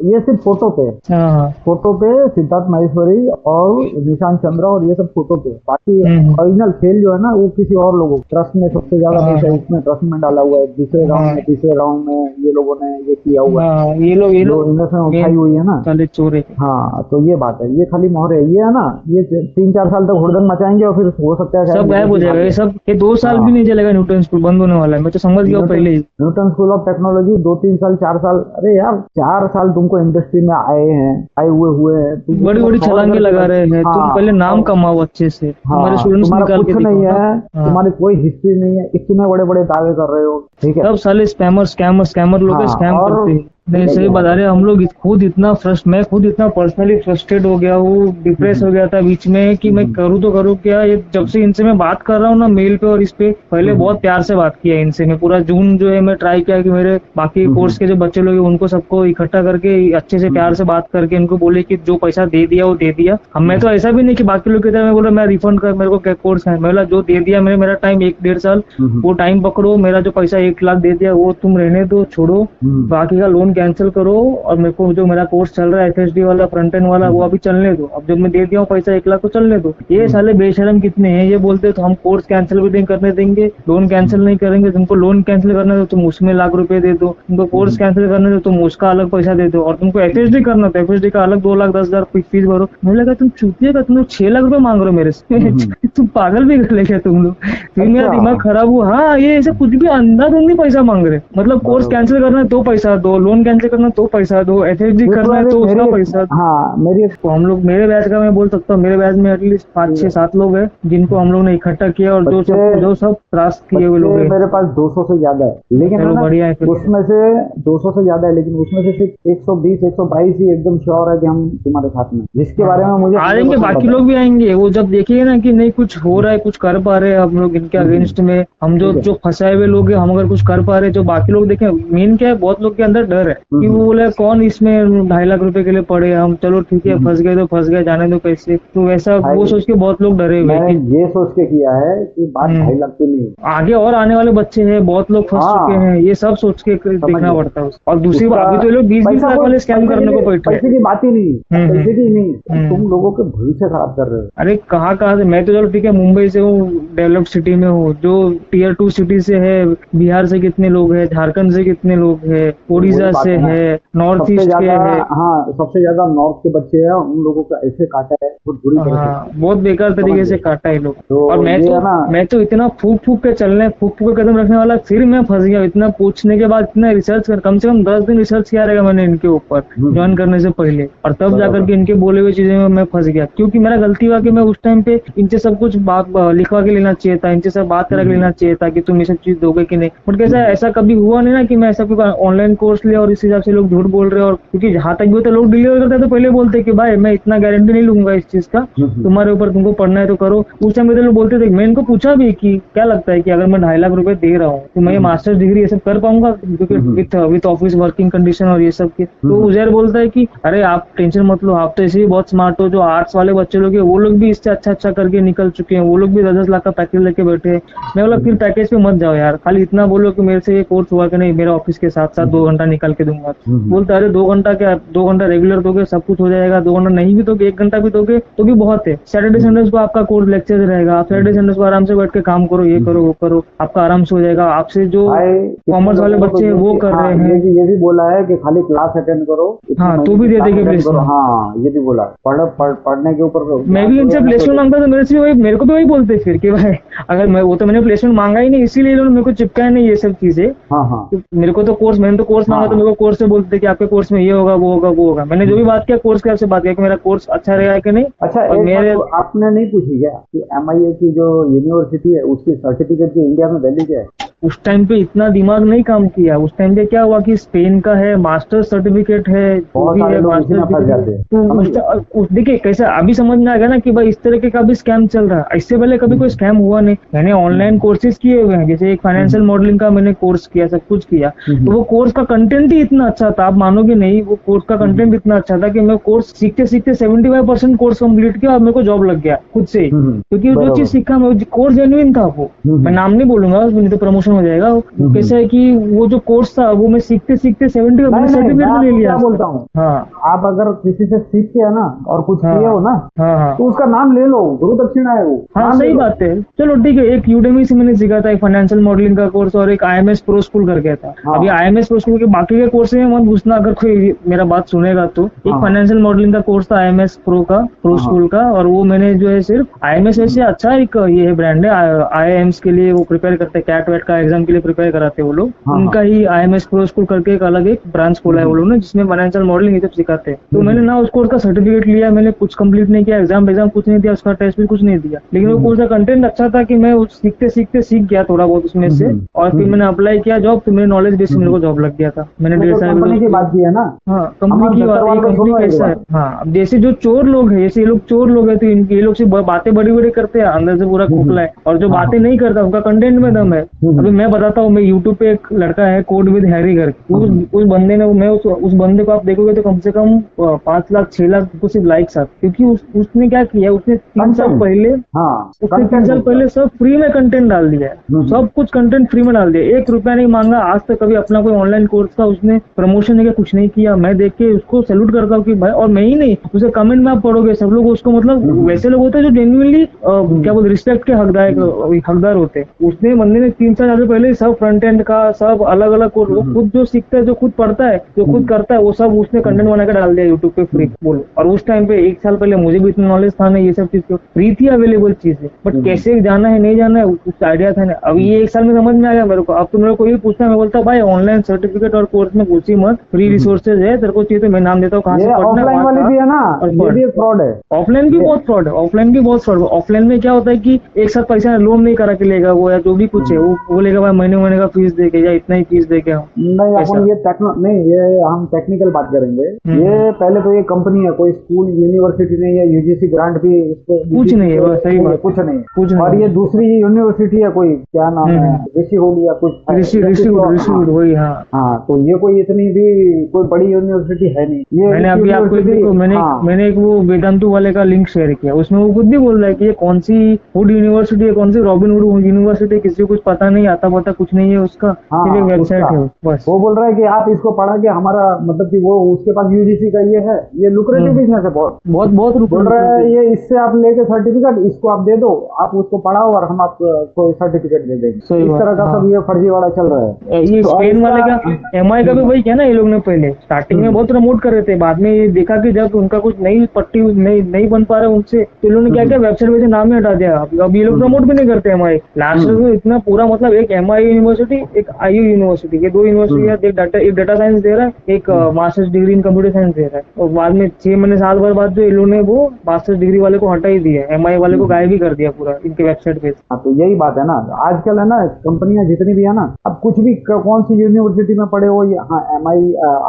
ये सिर्फ फोटो पे, फोटो पे सिद्धार्थ महेश्वरी और निशांत चंद्रा, और ये सब फोटो पे, बाकी ओरिजिनल खेल जो है ना वो किसी और लोगों, ट्रस्ट में सबसे ज्यादा पैसा इसमें ट्रस्ट में डाला हुआ है। दूसरे राउंड में, तीसरे राउंड में ये लोगों ने ये किया हुआ है, ये लोग इन्वेस्टमेंट उठाई हुई है ना, साले चोर है। हाँ, तो ये बात है, ये खाली मोहरे, ये है ना, ये 3-4 साल तक हुड़दंग मचाएंगे और फिर हो सकता है
सब गायब हो जाएगा। ये सब, ये 2 साल भी नहीं चलेगा, न्यूटन स्कूल बंद होने वाला है, मैं तो समझ गया पहले ही।
न्यूटन स्कूल ऑफ टेक्नोलॉजी 2-3 साल 4 साल, अरे यार 4 साल तुमको इंडस्ट्री में आए हुए हैं,
बड़ी बड़ी छलांगे लगा रहे हैं। तुम पहले नाम कमाओ अच्छे से, तुम्हारे स्टूडेंट्स निकाल के
नहीं है, तुम्हारी कोई हिस्ट्री नहीं है, इतने बड़े बड़े दावे कर रहे हो। ठीक है,
सब साले स्कैमर लोग स्कैम करते हैं। नहीं, सही बता रहे, हम लोग खुद इतना मैं खुद इतना पर्सनली फ्रस्ट्रेट हो गया हूँ, डिप्रेस हो गया था बीच में कि मैं करूँ तो करूँ क्या। ये जब से इनसे मैं बात कर रहा हूँ ना मेल पे और इस पे, पहले बहुत प्यार से बात किया इनसे, मैं पूरा जून जो है मैं ट्राई किया कि मेरे बाकी कोर्स के जो बच्चे लोग उनको सबको इकट्ठा करके अच्छे से प्यार से बात करके इनको बोले कि जो पैसा दे दिया वो दे दिया। हम मैं तो ऐसा भी नहीं कि बाकी लोग की तरह मैं बोला मैं रिफंड कर, मेरे को क्या कोर्स है, मैं बोला जो दे दिया मेरा टाइम 1-1.5 साल, वो टाइम पकड़ो, मेरा जो पैसा 1 लाख दे दिया वो तुम रहने दो, छोड़ो, बाकी का लोन कैंसिल करो, और मेरे को जो मेरा कोर्स चल रहा है FSD वाला, फ्रंट एंड वाला, वो अभी चलने दो। अब जब मैं दे दिया हूँ पैसा 1 लाख तो चलने दो। ये साले बेशरम कितने हैं, ये बोलते तो हम कोर्स कैंसिल भी नहीं करने देंगे, लोन कैंसिल नहीं करेंगे, तुमको लोन कैंसिल करना है तो तुम उसमें लाख रुपए दे दो, तुमको कोर्स कैंसिल करना है तो तुम उसका अलग पैसा दे दो, और तुमको FSD करना तो FSD का अलग 2,10,000 फीस भरो। मुझे लगा तुम चूतिए का, तुम लोग 6 लाख रुपए मांग रहे हो मेरे से तुम पागल भी कर ले क्या तुम लोग? फिर मेरा दिमाग खराब हुआ। हाँ, ये ऐसे कुछ भी अंधाधुंधी पैसा मांग रहे, मतलब कोर्स कैंसिल करना है तो पैसा दो, लोन कैंसिल करना तो पैसा दो, FSD करना है तो उसका पैसा।
हाँ,
तो हम लोग, मेरे बैच का मैं बोल सकता हूँ, मेरे बैच में एटलीस्ट 5-6-7 लोग हैं जिनको हम लोग ने इकट्ठा किया, और जो सब त्रास किए हुए लोग हैं।
मेरे पास 200 से ज्यादा है, लेकिन
बढ़िया है,
उसमें से 200 से ज्यादा है, लेकिन उसमें से सिर्फ 120-122 ही एकदम श्योर है कि हम तुम्हारे साथ में, जिसके बारे में मुझे
आएंगे, बाकी लोग भी आएंगे। वो जब देखेंगे ना कि नहीं कुछ हो रहा है, कुछ कर पा रहे हैं हम लोग इनके अगेंस्ट में, हम जो फंसाए हुए लोग हैं, हम अगर कुछ कर पा रहे हैं, जो बाकी लोग देखें, मेन क्या है, बहुत लोग के अंदर डर है कि वो बोले कौन इसमें 2.5 लाख रुपए के लिए पड़े, हम चलो ठीक है फंस गए तो फंस गए, जाने दो पैसे, तो वैसा वो सोच के बहुत लोग डरे हुए हैं।
ये सोच के किया है कि बात 2.5 लाख की नहीं,
आगे और आने वाले बच्चे हैं, बहुत लोग फंस चुके हैं, ये सब सोच के देखना पड़ता है। और दूसरी बात, अभी तो लोग 20-20 लाख वाले स्कैम करने को बैठे,
पैसे की बात ही नहीं, पैसे की नहीं, तुम लोगों के भविष्य खराब कर रहे हो।
अरे कहाँ से, मैं तो चलो ठीक है मुंबई से हूँ, डेवलप्ड सिटी में हूँ, जो Tier 2 सिटी से है, बिहार से कितने लोग हैं, झारखंड से कितने लोग हैं, उड़ीसा से है, नॉर्थ ईस्ट के है।
हाँ, सबसे ज्यादा नॉर्थ के बच्चे हैं, उन लोगों का ऐसे काटा है बहुत बुरी तरह से,
बहुत बेकार तरीके से काटा है लोग।
तो
और मैं तो इतना फूक के चलने, फूक के कदम रखने वाला, फिर मैं फंस गया। इतना पूछने के बाद, इतना रिसर्च कर, कम से कम 10 दिन रिसर्च किया रहेगा मैंने इनके ऊपर ज्वाइन करने से पहले, और तब जाकर के इनके बोले हुए चीजें में मैं फंस गया। क्योंकि मेरा गलती हुआ कि मैं उस टाइम पे इनसे सब कुछ बात लिखवा के लेना चाहिए था, इनसे सब बात करा के लेना चाहिए था कि तुम ये सब चीज दोगे कि नहीं। बट कैसा ऐसा कभी हुआ नहीं ना कि मैं ऐसा कोई ऑनलाइन कोर्स लिया और और इस हिसाब से लोग झूठ बोल रहे हैं। और क्योंकि जहाँ तक भी तो लोग डिलीवर करते हैं तो पहले बोलते हैं कि भाई मैं इतना गारंटी नहीं लूंगा इस चीज का, तुम्हारे ऊपर, तुमको पढ़ना है तो करो। उस टाइम पे तो लोग बोलते थे। मैं इनको पूछा भी कि क्या लगता है कि अगर मैं 2.5 लाख रुपए दे रहा हूँ तो मैं ये मास्टर्स डिग्री ये सब कर पाऊंगा, क्योंकि विथ ऑफिस वर्किंग कंडीशन और ये सब के। तो उजैर बोलता है कि अरे आप टेंशन मत लो, आप तो ऐसे भी बहुत स्मार्ट हो, जो आर्ट्स वाले बच्चे लोग हैं वो लोग भी इससे अच्छा करके निकल चुके हैं, वो लोग भी 10-10 लाख का पैकेज लेके बैठे हैं। मैं बोला फिर पैकेज पे मत जाओ यार, खाली इतना बोलो कि मेरे से ये कोर्स हुआ कि नहीं, मेरा ऑफिस के साथ साथ 2 घंटा निकाल के दूंगा। बोलता अरे 2 घंटा क्या, 2 घंटा रेगुलर दोगे सब कुछ हो जाएगा, 2 घंटा नहीं भी दोगे, 1 घंटा भी दोगे तो भी बहुत है। सैटरडे संडे को आपका कोर्स लेक्चर रहेगा, आप सैटरडे संडे को आराम से बैठ के काम करो, ये करो वो करो, आपका आराम से हो जाएगा। आपसे जो कॉमर्स वाले बच्चे हैं वो कर रहे हैं।
ये भी बोला है कि खाली क्लास अटेंड करो,
हाँ तो भी दे देंगे प्लेसमेंट।
हाँ ये भी बोला, पढ़ने के ऊपर।
मैं भी इनसे प्लेसमेंट मांगता तो मेरे को भी वही बोलते फिर कि भाई अगर मैं वो तो मैंने प्लेसमेंट मांगा ही नहीं, इसीलिए इन्होंने मेरे को चिपकाया नहीं ये सब चीजें। मेरे को तो कोर्स, मैंने तो कोर्स मांगा तो मेरे को कोर्स से बोलते थे कि आपके कोर्स में ये होगा वो होगा वो होगा। मैंने जो भी बात किया कोर्स के आपसे बात किया कि मेरा कोर्स अच्छा रहेगा कि नहीं।
अच्छा मेरे आपने नहीं पूछी क्या कि MIA की जो यूनिवर्सिटी है उसकी सर्टिफिकेट की इंडिया में वैल्यू क्या है?
उस टाइम पे इतना दिमाग नहीं काम किया। उस टाइम पे क्या हुआ कि स्पेन का है, मास्टर सर्टिफिकेट है,
बहुत सारे लोग इसी में फंस जाते हैं।
तो देखिए कैसे अभी समझ में आ गया ना कि भाई इस तरह का भी स्कैम चल रहा है। इससे पहले कभी कोई स्कैम हुआ नहीं। मैंने ऑनलाइन कोर्सेज किए हुए हैं, जैसे एक फाइनेंशियल मॉडलिंग का मैंने कोर्स किया, सब कुछ किया। तो वो कोर्स का कंटेंट ही इतना अच्छा था, आप मानोगे नहीं, वो कोर्स का कंटेंट इतना अच्छा था कि मैं कोर्स सीखते सीखते 75% कोर्स कंप्लीट किया और मेरे को जॉब लग गया खुद से ही। क्योंकि जो चीज सीखा मैं, कोर्स जेन्युइन था वो। मैं नाम नहीं बोलूंगा नहीं तो प्रमोशन हो जाएगा। कैसा है कि वो जो कोर्स था वो मैं सीखते सीखते 70% सर्टिफिकेट ले लिया।
बोलता हूँ
हाँ,
आप अगर किसी से सीख के है ना और कुछ किए हो ना,
हाँ,
तो उसका नाम ले लो, गुरु दक्षिणा है वो।
हाँ सही बात है। चलो ठीक है, एक यूडेमी से मैंने सीखा था, एक फाइनेंशियल मॉडलिंग का कोर्स और एक IMS प्रो स्कूल करके था। अभी IMS प्रो स्कूल के बाकी के कोर्स में मत पूछना, अगर कोई मेरा बात सुनेगा तो। एक फाइनेंशियल मॉडलिंग का कोर्स था IMS प्रो स्कूल का, और वो मैंने जो है सिर्फ IMS वैसे अच्छा एक ये है ब्रांड है, IIMs के लिए वो प्रिपेयर करते हैं, कैट वेट का एग्जाम के लिए प्रिपेयर कराते हैं वो लोग। उनका ही IMS प्रो स्कूल करके एक अलग एक ब्रांच खोला है वो लोग ने, जिसमें फाइनेंशियल मॉडलिंग ये सब सिखाते हैं। तो मैंने ना उस कोर्स का सर्टिफिकेट लिया, मैंने कुछ कंप्लीट नहीं किया, एग्जाम कुछ नहीं दिया, उसका टेस्ट भी कुछ नहीं दिया, लेकिन वो कोर्स का कंटेंट अच्छा था कि मैं सीखते सीखते सीख गया थोड़ा बहुत उसमें से। और फिर मैंने अप्लाई किया जॉब, फिर मेरे नॉलेज बेस मेरे को जॉब लग गया था। मैंने 1.5 साल
कंपनी की बात की है ना।
हाँ कंपनी की बात है। कंपनी कैसा है, हाँ अब जैसे जो चोर लोग है, जैसे ये लोग चोर लोग है तो ये लोग से बातें बड़ी बड़ी करते हैं, अंदर से पूरा खोखला है। और जो बातें नहीं करता उनका कंटेंट में दम है। अभी मैं बताता हूँ, मैं यूट्यूब पे एक लड़का है कोड विद हैरी करके, उस बंदे ने, मैं उस बंदे को आप देखोगे तो कम से कम 5 लाख 6 लाख को सिर्फ लाइक्स आते, क्योंकि उसने क्या किया, उसने 3 साल पहले सब फ्री में कंटेंट डाल दिया है। सब कुछ कंटेंट फ्री में डाल दिया, 1 रुपया नहीं मांगा आज तक कभी अपना कोई ऑनलाइन कोर्स का उसने प्रमोशन नहीं किया, कुछ नहीं किया। मैं देख के उसको सैल्यूट करता हूँ कि भाई, और मैं ही नहीं, उसे कमेंट में आप पढ़ोगे सब लोग उसको, मतलब वैसे लोग होते हैं जो जेन्युइनली क्या बोलते रिस्पेक्ट के हकदार होते हैं। उसने बंदे ने 3 साल पहले सब फ्रंट एंड का सब अलग अलग कोर्स, वो खुद जो सीखता है, जो खुद पढ़ता है, जो खुद करता है, वो सब उसने कंटेंट बना के डाल दिया यूट्यूब पे फ्री बोलो। और उस टाइम पे 1 साल पहले मुझे भी इतना नॉलेज था नहीं, ये सब चीज फ्री थी, अवेलेबल चीज है, बट कैसे जाना है नहीं जाना है कुछ आइडिया था ना। अभी ये 1 साल में समझ में आ गया मेरे को। अब तो मेरे को ये पूछना है, मैं बोलता भाई ऑनलाइन सर्टिफिकेट और कोर्स में घुसी मत, फ्री रिसोर्सेज है, तेरे को चाहिए तो मैं नाम देता हूँ कहाँ से पढ़ना है।
ऑफलाइन वाली भी है ना, ये भी फ्रॉड है।
ऑफलाइन भी बहुत फ्रॉड है, ऑफलाइन भी बहुत फ्रॉड है। ऑफलाइन में क्या होता है कि एक साथ पैसा लोन नहीं करा के लेगा वो, या जो भी कुछ है वो बोलेगा भाई महीने का फीस दे के या इतना ही फीस दे के।
नहीं अपन ये हम टेक्निकल बात करेंगे। ये पहले तो ये कंपनी है, कोई स्कूल यूनिवर्सिटी नहीं है, UGC ग्रांट भी इसको कुछ नहीं है, सही बात, कुछ नहीं। और ये दूसरी यूनिवर्सिटी है, कोई क्या नाम है, ऋषिवुड या कुछ
ऋषिवुड वही।
हाँ तो ये कोई इतनी भी कोई बड़ी यूनिवर्सिटी है नहीं। ये
मैंने अभी आपको मैंने एक वो वेदांतु वाले का लिंक शेयर किया, उसमें वो खुद भी बोल रहा है कि ये कौन सी वुड यूनिवर्सिटी है, कौन सी रॉबिनहुड यूनिवर्सिटी, किसी को कुछ पता नहीं, आता पता कुछ नहीं है उसका, वेबसाइट है बस।
वो बोल रहा है कि आप इसको पढ़ा के हमारा मतलब कि वो उसके पास UGC का ये है, ये लुक्रेटिव बिजनेस है, बहुत बोल रहा है ये, इससे आप लेके सर्टिफिकेट इसको आप दे दो, आप उसको पढ़ाओ और हम आपको सर्टिफिकेट दे देंगे। इस तरह का सब ये फर्जीवाड़ा चल रहा है।
ये स्पेन वाले का MI का भी वही किया ना ये लोग ने, पहले स्टार्टिंग में बहुत प्रमोट कर रहे थे, बाद में ये देखा कि जब उनका कुछ नई पट्टी नहीं बन पा रहा उनसे, तो इन्होंने क्या किया, वेबसाइट में से नाम ही हटा दिया। अब ये लोग प्रमोट भी नहीं करते MI। लास्ट में इतना पूरा मतलब एक MI यूनिवर्सिटी, एक IU यूनिवर्सिटी, ये 2 यूनिवर्सिटी, एक डाटा साइंस दे रहा है, एक masters degree in computer science दे रहा है। और बाद में 6 महीने साल भर बाद जो इन लोगों ने वो मास्टर्स डिग्री वाले को हटा ही दिया, MI वाले को गायब ही कर दिया पूरा इनके वेबसाइट पे।
हाँ, तो यही बात है ना, आजकल है ना, कंपनियां जितनी भी है ना, अब कुछ भी कौन सी यूनिवर्सिटी में पढ़े हो, हाँ MI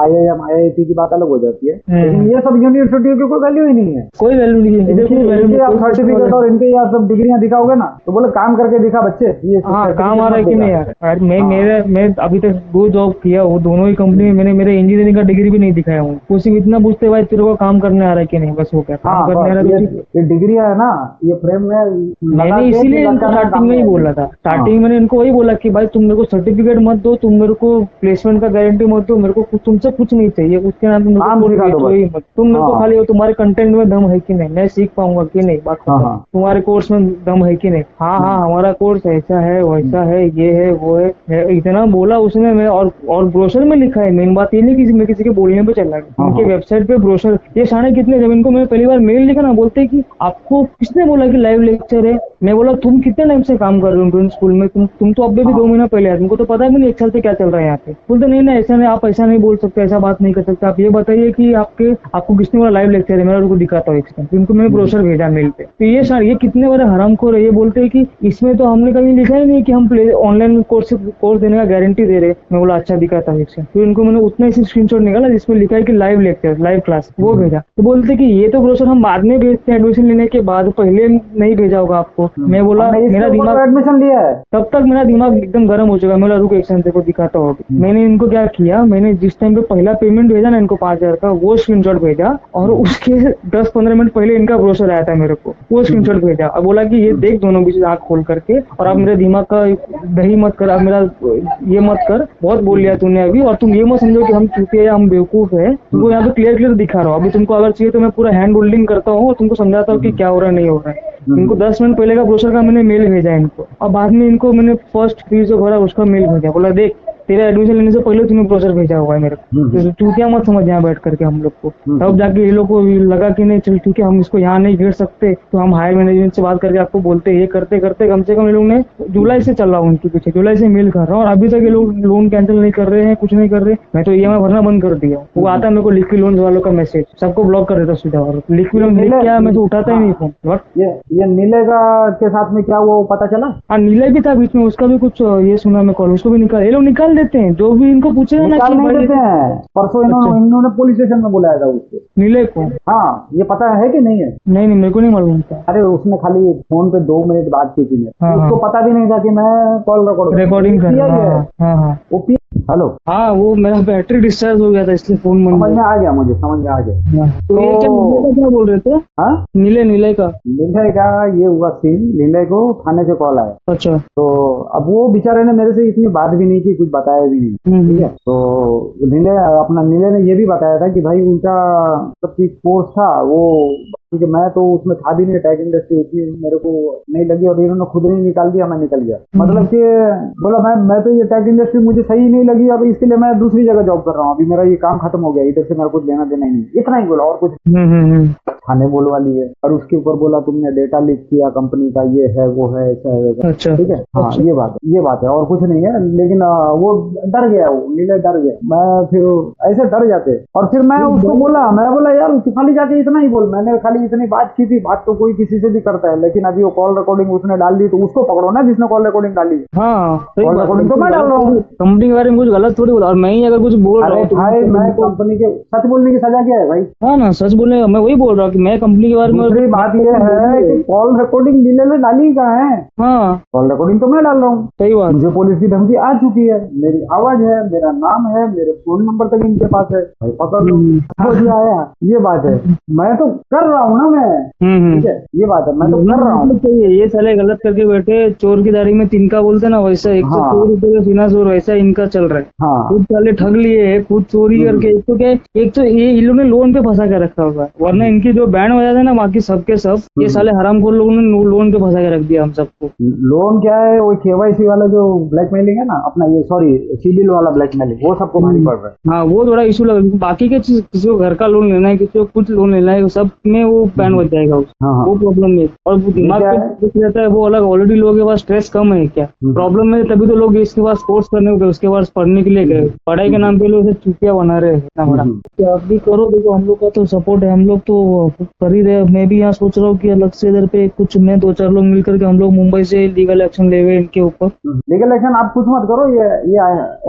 IIM IIT की बात अलग हो जाती है, लेकिन ये सब यूनिवर्सिटियों की कोई वैल्यू ही नहीं है,
कोई वैल्यू नहीं है।
इनके आप सर्टिफिकेट और इनके आप सब डिग्रियां दिखाओगे ना, तो बोले काम करके दिखा बच्चे, ये
हाँ काम आ रहा है कि नहीं यार। मैं अभी तक 2 जॉब किया, वो दोनों ही कंपनी में मैंने मेरे इंजीनियरिंग का डिग्री भी नहीं दिखाया हूँ। वो सिर्फ इतना पूछते भाई तेरे को काम करने आ रहा है कि नहीं, बस हो गया। काम करने आ रहा है,
ये डिग्रियां है ना, ये फ्रेम में
मैंने इसीलिए इनको स्टार्टिंग में ही बोला था। स्टार्टिंग मैंने इनको वही बोला कि भाई तुम मेरे को सर्टिफिकेट मत दो, तुम मेरे को प्लेसमेंट का गारंटी मत दो, मेरे को तुमसे कुछ नहीं चाहिए, उसके नाम तुम मेरे को खाली तुम्हारे कंटेंट में दम है कि नहीं, मैं सीख पाऊंगा कि नहीं, बात तुम्हारे कोर्स में दम है कि नहीं। हाँ हमारा कोर्स ऐसा है वैसा है, ये है वो है, इतना बोला उसने। मैं और ब्रोशर में लिखा है, मेन बात ये नहीं कि मैं किसी के बोलने पे चला गया, उनके वेबसाइट पे ब्रोशर। ये साढ़े कितने, जब इनको मैंने पहली बार मेल लिखा ना, बोलते कि आपको किसने बोला कि लाइव लेक्चर है। मैं बोला तुम कितने टाइम से काम कर रहे हो स्कूल में, तुम तो अब भी 2 महीना पहले आए, तुमको तो पता भी नहीं 1 साल से क्या चल रहा है यहाँ पे। बोलते नहीं ऐसा नहीं, आप ऐसा नहीं बोल सकते, ऐसा बात नहीं कर सकते, आप ये बताइए कि आपको किसने बोला लाइव लेक्चर है, मैं उनको दिखाता हूँ एक सेकंड। इनको मैंने ब्रोशर भेजा मेल पे। तो ये कितने बड़े हरामखोर है, ये बोलते हैं कि इसमें तो हमने कभी लिखा ही नहीं कि हम ऑनलाइन कोर्स देने का गारंटी दे रहे। मैं बोला अच्छा दिखाता हूँ एक सेकंड। तो इनको मैंने उतना ही स्क्रीनशॉट निकाला जिसमें लिखा है कि लाइव लेक्चर, लाइव क्लास, वो भेजा। तो बोलते कि ये तो ब्रोशर हम बाद में भेजते हैं एडमिशन लेने के बाद, पहले नहीं भेजा होगा आपको। मैं बोला मेरा दिमाग
एडमिशन लिया है,
तब तक मेरा दिमाग एकदम गर्म हो चुका। मैं रुक एक सेकंड को दिखाता हूँ। मैंने इनको क्या किया, मैंने जिस टाइम पे पहला पेमेंट भेजा ना इनको 5,000 का, वो स्क्रीनशॉट भेजा, और उसके 10-15 मिनट पहले इनका ब्रोशर आया था मेरे को, वो स्क्रीनशॉट भेजा और बोला कि ये देख दोनों बीच आंख खोल करके, और आप मेरे दिमाग का दही मत कर, आप मेरा ये मत कर, बहुत बोल लिया तूने अभी, और तुम ये मत समझो कि हम चूतिया या हम बेवकूफ है। तुमको यहाँ पे क्लियर दिखा रहा हूँ। अभी तुमको अगर चाहिए तो मैं पूरा हैंड होल्डिंग करता हूँ और तुमको समझाता हूँ कि क्या हो रहा है नहीं हो रहा है। इनको 10 मिनट पहले का ब्रोशर का मैंने मेल भेजा इनको, और बाद में इनको मैंने फर्स्ट फीस जो भरा उसका मेल भेजा। बोला देख तेरा एडमिशन लेने से पहले तूने ब्रोशर भेजा हुआ है मेरे को, तो तू क्या मत समझ यहाँ बैठ करके हम लोग को। तब जाके ये लोग को लगा कि नहीं चल ठीक है, हम इसको यहाँ नहीं भेज सकते, तो हम हायर मैनेजमेंट से बात करके आपको बोलते। ये करते करते कम से कम ये लोग ने जुलाई से चल रहा हूँ उनके पीछे, जुलाई से मेल कर रहा हूँ, और अभी तक ये लोग लोन कैंसिल नहीं कर रहे हैं, कुछ नहीं कर रहे। मैं तो EMI भरना बंद कर दिया। वो आता है मेरे को लिक्विड लोन वालों का मैसेज, सबको ब्लॉक कर देता सीधा, और लिक्विड लोन लिख क्या मैं तो उठाता ही नहीं फोन।
ये नीले का के साथ में क्या वो पता चला?
हाँ नीले भी था बीच में, उसका भी कुछ ये सुना मैं कॉल, उसको भी निकाल, ये लोग निकाल देते हैं जो भी इनको पूछे ना।
निकाल नहीं देते हैं, परसों इन्होंने पुलिस स्टेशन में बुलाया था उसको,
नीले को।
हाँ, ये पता है कि नहीं है?
नहीं मेरे को नहीं मालूम था।
अरे उसने खाली फोन पे 2 मिनट बात की थी, उसको पता भी नहीं था कि मैं कॉल
रिकॉर्डिंग कर रहा हूँ।
हेलो,
हाँ वो मेरा बैटरी डिस्चार्ज हो गया था इसलिए फोन
समझ में आ गया, मुझे समझ में आ गया।
तो ये क्या बोल रहे थे?
हाँ
नीले का
ये हुआ सीन, नीले को थाने से कॉल आया।
अच्छा।
तो अब वो बेचारे ने मेरे से इतनी बात भी नहीं की, कुछ बताया भी नहीं, ठीक है। तो नीले ने ये भी बताया था कि भाई उनका कोर्स था वो, क्योंकि मैं तो उसमें था भी नहीं, टैग इंडस्ट्री इतनी मेरे को नहीं लगी, और इन्होंने खुद नहीं निकाल दिया, मैं निकल गया। मतलब कि बोला मैं तो ये टैग इंडस्ट्री मुझे सही नहीं लगी, अब इसके लिए मैं दूसरी जगह जॉब कर रहा हूँ, अभी मेरा ये काम खत्म हो गया, इधर से मेरा कुछ लेना देना ही नहीं, इतना ही बोला और कुछ। थाने बोलवा लिए, और उसके ऊपर बोला तुमने डेटा लीक किया कंपनी का, ये है वो है, ऐसा है। अच्छा, ठीक है। हाँ अच्छा। ये बात है और कुछ नहीं है, लेकिन वो डर गया, वो नीले डर गया। मैं फिर ऐसे डर जाते, और फिर मैं उसको बोला, मैं बोला यार तू खाली जाके इतना ही बोल, मैंने खाली इतनी बात की थी, बात तो कोई किसी से भी करता है, लेकिन अभी वो कॉल रिकॉर्डिंग उसने डाल दी, तो उसको पकड़ो ना जिसने कॉल रिकॉर्डिंग डाली। हाँ कॉल रिकॉर्डिंग तो मैं डाल रहा हूँ,
कंपनी के बारे में कुछ गलत थोड़ी बोला, और मैं ही अगर कुछ बोल रहा हूँ
तो भाई मैं कंपनी के सच बोलने की सजा क्या है भाई?
हाँ ना, सच बोलने, मैं वही बोल रहा हूँ कि मैं कंपनी के बारे में।
दूसरी बात ये है कि कॉल रिकॉर्डिंग नीले में डाली कहाँ है? हाँ कॉल रिकॉर्डिंग तो मैं डाल रहा हूँ।
सही बात।
मुझे पुलिस की धमकी आ चुकी है, मेरी आवाज है, मेरा नाम है, मेरे फोन नंबर तक इनके पास है, भाई पकड़ लो। आया ये बात है, मैं तो कर रहा हूँ ना, मैं ठीक है, ये बात है, मैं तो कर रहा हूँ।
ये साले गलत करके बैठे, चोर की दाढ़ी में तिनका बोलते ना, वैसा 104 का सीना चोर, वैसा इनका चल रहा है। हाँ खुद साले ठग लिए, खुद चोरी करके। एक तो ये इन लोगों ने लोन पे फंसा के रखा होगा, वरना इनकी जो बैंड हो जाते हैं ना बाकी सबके सब, ये साले हरामखोर लोगों ने लोन पे फंसा के रख दिया हम सबको।
लोन क्या है, वो KYC वाला जो ब्लैकमेलिंग है ना अपना, ये सॉरी सिबिल वाला ब्लैकमेलिंग, वो सबको भारी पड़ रहा है।
हाँ वो थोड़ा इशू लगा, बाकी के चीज, किसी को घर का लोन लेना है, किसी को कुछ लोन लेना है, सब में वो वो पैन बच जाएगा
हाँ, हाँ।
वो प्रॉब्लम है। और वो दिमाग
क्या
पे
है?
कुछ रहता है वो अलग, ऑलरेडी लोगों के पास स्ट्रेस कम है क्या प्रॉब्लम है, तभी तो लोग इसके पास कोर्स करने गए, उसके बाद पढ़ने के लिए गए, पढ़ाई के नाम पे लोग चुटिया बना रहे हैं इतना बड़ा। तो आप भी करो, देखो हम लोग का तो सपोर्ट है, हम लोग तो कर ही रहे। मैं भी यहाँ सोच रहा हूँ कि अलग से इधर पे कुछ मैं 2-4 लोग मिलकर के हम लोग मुंबई से लीगल एक्शन ले गए इनके ऊपर।
लीगल एक्शन आप कुछ मत करो, ये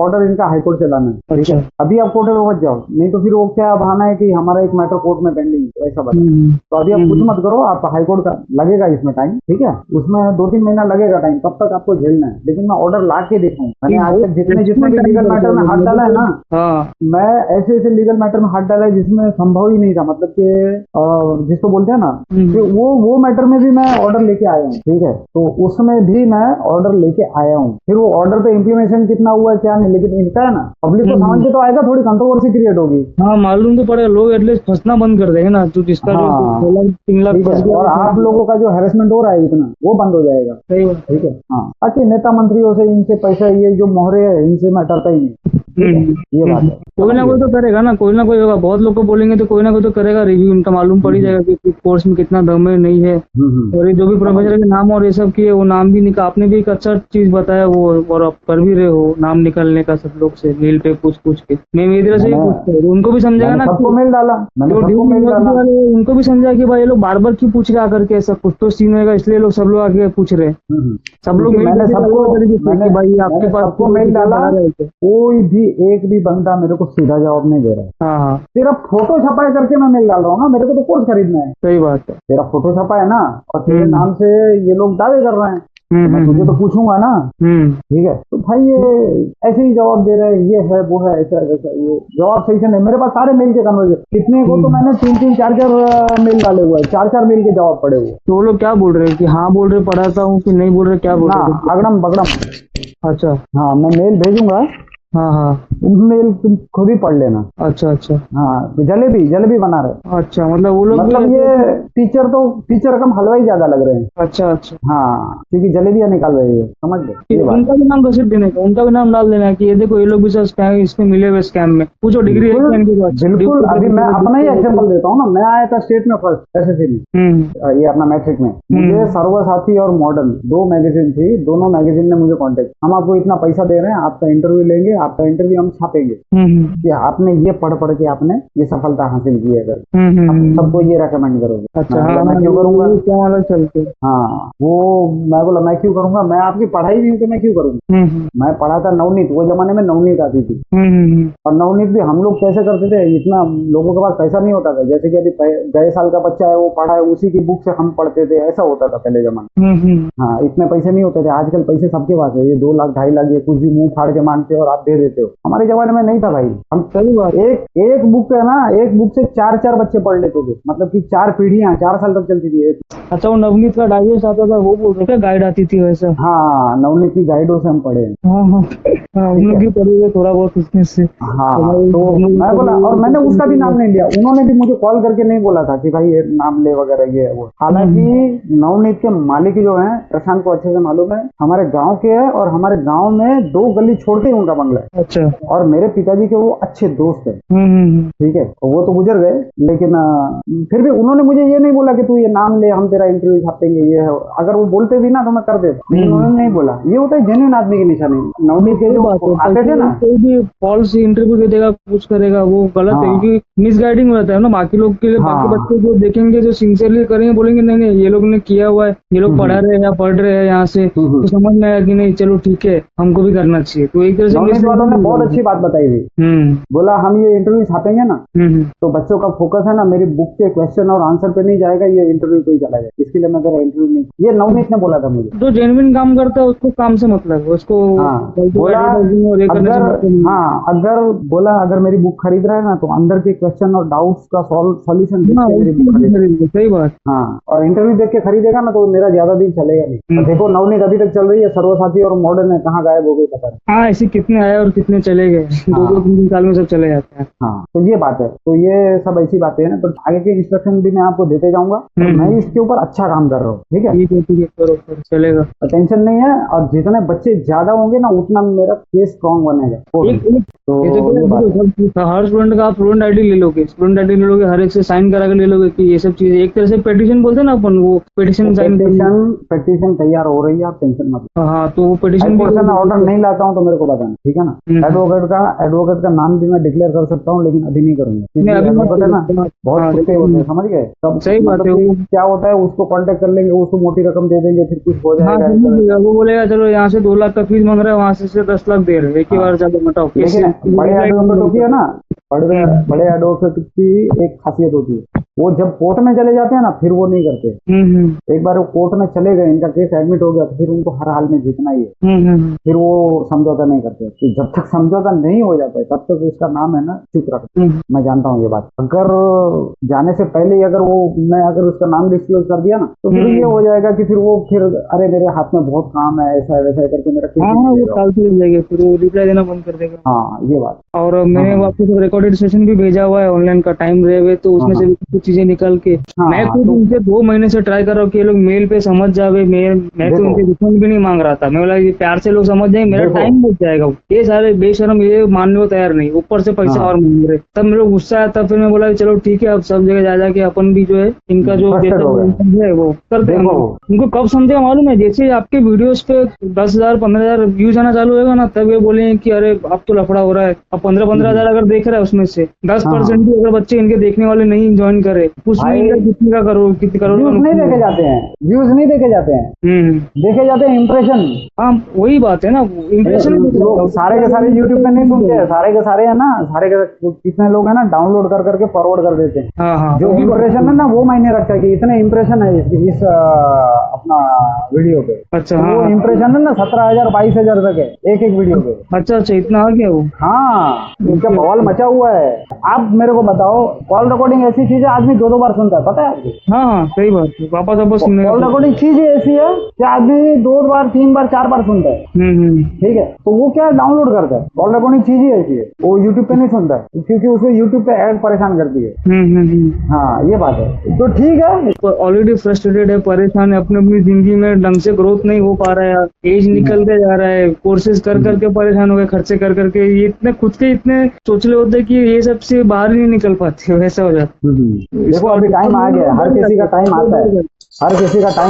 ऑर्डर इनका हाईकोर्ट से लाना है, ठीक है? अभी आप कोर्ट में मत जाओ, नहीं तो फिर वो क्या बहाना है कि हमारा एक मैटर कोर्ट में पेंडिंग है, ऐसा बता। तो अभी आप कुछ मत करो, आप हाईकोर्ट का लगेगा इसमें टाइम, ठीक है? उसमें 2-3 महीना लगेगा टाइम, तब तक आपको झेलना है। लेकिन मैं ऑर्डर ला के देखूँ, मैंने आज तक जितने जितने भी लीगल मैटर में हाथ डाला है ना, मैं ऐसे ऐसे लीगल मैटर में हाथ डाला है जिसमें संभव ही नहीं था, मतलब कि जिसको बोलते हैं ना कि वो मैटर में भी मैं ऑर्डर लेके आया हूँ, ठीक है? तो उसमें भी मैं ऑर्डर लेके आया हूँ। फिर वो ऑर्डर पे इम्प्लीमेशन कितना हुआ है क्या नहीं, लेकिन इनका है ना पब्लिक को समझ के तो आएगा, थोड़ी कंट्रोवर्सी क्रिएट होगी।
हाँ मालूम तो पड़ेगा, लोग एटलीस्ट फंसना बंद कर देंगे ना, जो जिसका
हाँ,
3 लाख
और आप लोगों का जो हैरेसमेंट हो रहा है इतना, वो बंद हो जाएगा।
सही बात,
ठीक है। हाँ, बाकी नेता मंत्रियों से इनसे पैसा, ये जो मोहरे है इनसे मैं डरता ही नहीं, ये बात है।
कोई ना कोई तो करेगा ना, कोई ना कोई होगा, बहुत लोग को बोलेंगे तो कोई ना कोई तो करेगा रिव्यू, उनका मालूम पड़ ही जाएगा कि कोर्स में कितना दम है नहीं है। और ये जो भी प्रोफेसर के नाम और ये सब किए वो नाम भी निकाल, आपने भी एक अच्छा चीज बताया वो, और आप कर भी रहे हो नाम निकालने का सब लोग से मेल पे पूछ के। मैं मेरी तरह से ही पूछता हूँ, उनको भी समझेगा ना,
सबको मेल डाला,
जो ड्यू वाले उनको भी समझा कि भाई ये लोग बार बार क्यों पूछ रहे आकर के, ऐसा कुछ तो सीन होगा इसलिए लोग सब लोग आके पूछ रहे, सब लोग भाई आपके पास
सबको मेल डाला, कोई भी एक भी बंदा मेरे को सीधा जवाब नहीं दे रहा है।
हाँ,
सिर्फ फोटो छपाई करके मैं मेल डाल रहा हूँ ना, मेरे को तो कोर्स खरीदना है।
सही बात है,
तेरा फोटो छपा है ना, और तेरे नाम से ये लोग दावे कर रहे हैं, मैं तुझे तो पूछूंगा ना, ठीक है? तो भाई ये ऐसे ही जवाब दे रहे हैं, ये है वो है ऐसा वैसा, वो जवाब सही से नहीं। मेरे पास सारे मेल के कन्वर्जन, कितने को तो मैंने 3-3, 4-4 मेल डाले हुए हैं, 4-4 मेल के जवाब पड़े हुए।
तो वो लोग क्या बोल रहे हैं कि हाँ बोल रहे पढ़ाता हूँ कि नहीं बोल रहे, क्या बोल रहे?
अगड़म बगड़म।
अच्छा,
हाँ, मैं मेल भेजूंगा,
हाँ,
मेल तुम खुद ही पढ़ लेना।
अच्छा,
हाँ, जलेबी बना रहे।
अच्छा, मतलब वो लोग
मतलब ये टीचर कम हलवाई ज्यादा लग रहे हैं।
अच्छा,
हाँ, क्योंकि जलेबियां निकाल रही है, समझ गए?
उनका भी नाम घसीट देने का, उनका भी नाम डाल देना कि ये देखो ये लोग भी सब स्कैम, इसमें मिले हुए स्कैम में, पूछो डिग्री है क्या इनके पास?
बिल्कुल। अभी मैं अपना ही एग्जाम्पल देता हूँ ना, मैं आया था स्टेट में फर्स्ट एसएससी में, ये अपना मैट्रिक में, मुझे सर्वसाथी और मॉडर्न 2 मैगजीन थी, दोनों मैगजीन ने मुझे कॉन्टेक्ट, हम आपको इतना पैसा दे रहे हैं, आपका इंटरव्यू लेंगे, आपका इंटरव्यू हम छापेंगे कि आपने ये पढ़ के आपने ये सफलता हासिल की है, अगर सबको ये रेकमेंड करोगे।
अच्छा,
मैं क्यों करूंगा?
क्या अलग चलते?
हाँ, वो मैं बोला मैं क्यों करूंगा, मैं आपकी पढ़ाई भी हूँ तो मैं क्यों करूंगा? मैं पढ़ा था नवनीत, वो जमाने में नवनीत आती थी, और नवनीत भी हम लोग कैसे करते थे, इतना लोगों के पास पैसा नहीं होता था, जैसे कि अभी गए साल का बच्चा है वो पढ़ा है, उसी की बुक से हम पढ़ते थे, ऐसा होता था पहले जमाने। हाँ, इतने पैसे नहीं होते थे, आजकल पैसे सबके पास है, ये 2 लाख 2.5 लाख ये कुछ भी मुंह फाड़ के मांगते हो और आप दे देते हो। हमारे जमाने में नहीं था भाई, हम
सही बात,
एक बुक है ना, एक बुक से 4-4 बच्चे पढ़ लेते थे, मतलब कि 4 पीढ़ियां 4 साल तक चलती थी।
अच्छा, वो नवनीत का डाइजेस्ट आता था, वो बोल रहे क्या गाइड आती थी वैसा?
हाँ, नवनीत की गाइडों से हम पढ़े।
हाँ, हम लोग भी पढ़े हुए थोड़ा बहुत उसमें से।
हाँ, तो मैं बोला, और मैंने उसका भी नाम नहीं लिया, उन्होंने भी मुझे कॉल करके नहीं बोला था कि भाई ये नाम ले वगैरह ये वो। हालांकि नवनीत के मालिक जो है, प्रशांत को अच्छे से मालूम है, हमारे गाँव के है, और हमारे गाँव में 2 गली छोड़ते ही उनका बंगला है।
अच्छा,
और मेरे पिताजी के वो अच्छे दोस्त है, ठीक है? वो तो गुजर गए, लेकिन फिर भी उन्होंने मुझे ये नहीं बोला कि तू ये नाम ले, हम तेरा इंटरव्यू छापेंगे, ये है। अगर वो बोलते भी ना तो मैं कर देता, लेकिन उन्होंने नहीं बोला। ये होता है जेन्युइन आदमी की निशानी। नवनीत के जो आते थे ना,
कोई भी फॉल्स इंटरव्यू दे देगा, कुछ करेगा, वो गलत है, क्योंकि मिसगाइडिंग हो जाता है ना बाकी लोग के लिए। बाकी बच्चे जो देखेंगे, जो सिंसियरली करेंगे, बोलेंगे नहीं ये लोग ने किया हुआ है, ये लोग पढ़ा रहे हैं या पढ़ रहे हैं यहाँ से, तो समझ में आया कि नहीं चलो ठीक है हमको भी करना चाहिए। तो एक तरह से
नवनीत वालों ने बहुत अच्छी बात बताई थी, बोला हम ये इंटरव्यू छापेंगे ना, तो बच्चों का फोकस है ना मेरी बुक के क्वेश्चन और आंसर पे नहीं जाएगा, ये इंटरव्यू पे ही चला जाएगा, इसके लिए मैं तेरा इंटरव्यू नहीं। ये नवनीत ने बोला था मुझे।
जो जेन्युइन काम करता है उसको काम से मतलब, उसको
बोला अगर मेरी बुक खरीद रहा है ना, तो अंदर के क्वेश्चन और डाउट्स का सॉल्यूशन देख के मेरी बुक खरीदेगा।
सही बात।
हाँ, और इंटरव्यू देख के खरीदेगा ना तो मेरा ज्यादा दिन चलेगा नहीं। देखो नवनीत अभी तक चल रही है, सर्वसाथी और मॉडर्न है, कहाँ गायब हो गई पता नहीं।
हाँ, ऐसे कितने आए और कितने चले गए। 2-2 3-3 साल में सब चले जाते हैं।
हाँ, तो ये बात है। तो ये सब ऐसी बातें हैं। तो आगे के इंस्ट्रक्शन भी मैं आपको देते जाऊंगा। तो मैं इसके ऊपर अच्छा काम कर रहा हूँ। ठीक है,
ठीक है, करो चलेगा,
टेंशन नहीं है। और जितने बच्चे ज्यादा होंगे ना उतना मेरा केस स्ट्रॉन्ग बनेगा। तो
हर स्टूडेंट का आप स्टूडेंट आईडी ले लोगे, हर एक से साइन करा के ले लोगे कि ये सब चीजें एक तरह से पेटिशन बोलते हैं ना अपन, वो पेटिशन
तैयार हो रही है, आप टेंशन मत।
हाँ, तो वो पेटिशन
मैं ऑर्डर नहीं लाता हूँ तो मेरे को बताना, ठीक है ना। एडवोकेट का नाम भी मैं डिक्लेयर कर सकता हूँ, लेकिन अभी नहीं करूंगा। एडवोकेट है ना, बहुत कुत्ते होते हैं, समझ गए।
सही बात है।
क्या होता है, उसको कांटेक्ट कर लेंगे, उसको मोटी रकम दे देंगे, फिर कुछ हो जाएगा।
वो बोलेगा चलो यहाँ से 2 लाख का फीस मांग रहा है, वहाँ से 10 लाख दे रहे, एक ही बार ज्यादा मटाओ।
लेकिन बड़े एडवोकेट होती है ना, बड़े एडवोकेट की एक खासियत होती है, वो जब कोर्ट में चले जाते हैं ना फिर वो नहीं करते। एक बार वो कोर्ट में चले गए, इनका केस एडमिट हो गया, तो फिर उनको हर हाल में जीतना ही है। फिर वो समझौता नहीं करते। तो जब तक समझौता नहीं हो जाता है तब तक उसका नाम है ना चुप रख। मैं जानता हूँ ये बात। अगर जाने से पहले ही अगर उसका नाम डिस्क्लोज कर दिया ना, तो फिर ये हो जाएगा कि फिर अरे मेरे हाथ में बहुत काम है, ऐसा वैसा करके मेरा
केस, फिर वो रिप्लाई देना बंद कर देगा।
हाँ, ये बात।
और मैंने आपको रिकॉर्डेड सेशन भी भेजा हुआ है ऑनलाइन का, टाइम रहे हुए, तो उसमें से कुछ चीजें निकल के मैं खुद उनसे 2 महीने से ट्राई कर रहा हूँ कि ये लोग मेल पे समझ जावे। मैं तो उनके रिफंड भी नहीं मांग रहा था। मैं बोला ये प्यार से लोग समझ जाएंगे, मेरा टाइम बच जाएगा। ये सारे बेशरम ये मानने को तैयार नहीं, ऊपर से पैसा और मांग रहे। तब मेरे को गुस्सा आया। तब फिर मैं बोला चलो ठीक है, अब सब जगह जा के अपन भी जो है इनका जो है वो करते हैं। उनको कब समझेगा मालूम है, जैसे आपके वीडियोस पे 10,000 15,000 व्यूज आना चालू होगा ना, तब ये बोलेंगे कि अरे अब तो लफड़ा हो रहा है। अब 15,000 अगर देख रहा है उसमें से 10% भी अगर बच्चे इनके देखने वाले नहीं ज्वाइन करे, उसमें कितने का करोड़ व्यूज
नहीं देखे जाते हैं, देखे जाते हैं इंप्रेशन।
हाँ, वही बात है ना, इंप्रेशन।
सारे के सारे यूट्यूब पे नहीं सुनते हैं, सारे के सारे है ना, कितने लोग है ना डाउनलोड कर करके फॉरवर्ड कर देते हैं। जो इंप्रेशन है ना वो मायने रखता है कि इतने इंप्रेशन है इस अपना वीडियो पे।
अच्छा,
वो इंप्रेशन है ना 17,000 22,000 तक है एक वीडियो पे।
अच्छा, इतना आ गया वो।
हाँ, इनका बवाल मचा हुआ है। आप मेरे को बताओ, कॉल रिकॉर्डिंग ऐसी चीज है आदमी 2-2 बार सुनता है, पता है आपको?
हाँ, सही बात है। वापस सुनने
कॉल रिकॉर्डिंग चीज ऐसी है कि आदमी 2 बार 3 बार 4 बार सुनता है। ठीक है, तो वो क्या डाउनलोड करता है। कॉल रिकॉर्डिंग चीज ही ऐसी है, वो यूट्यूब पे नहीं सुनता है क्योंकि उसको यूट्यूब पे ऐड परेशान करती है। हाँ, ये बात है। तो ठीक है,
ऑलरेडी फ्रस्ट्रेटेड है, परेशान है, अपनी जिंदगी में ढंग से ग्रोथ नहीं हो पा रहा है, एज निकलते जा रहा है, कोर्सेज कर करके परेशान हो गए, खर्चे कर करके ये इतने खुद के इतने चोचले होते हैं कि ये सब से बाहर ही नहीं निकल पाते, वैसा हो जाता है।
देखो अभी टाइम आ गया, हर किसी का टाइम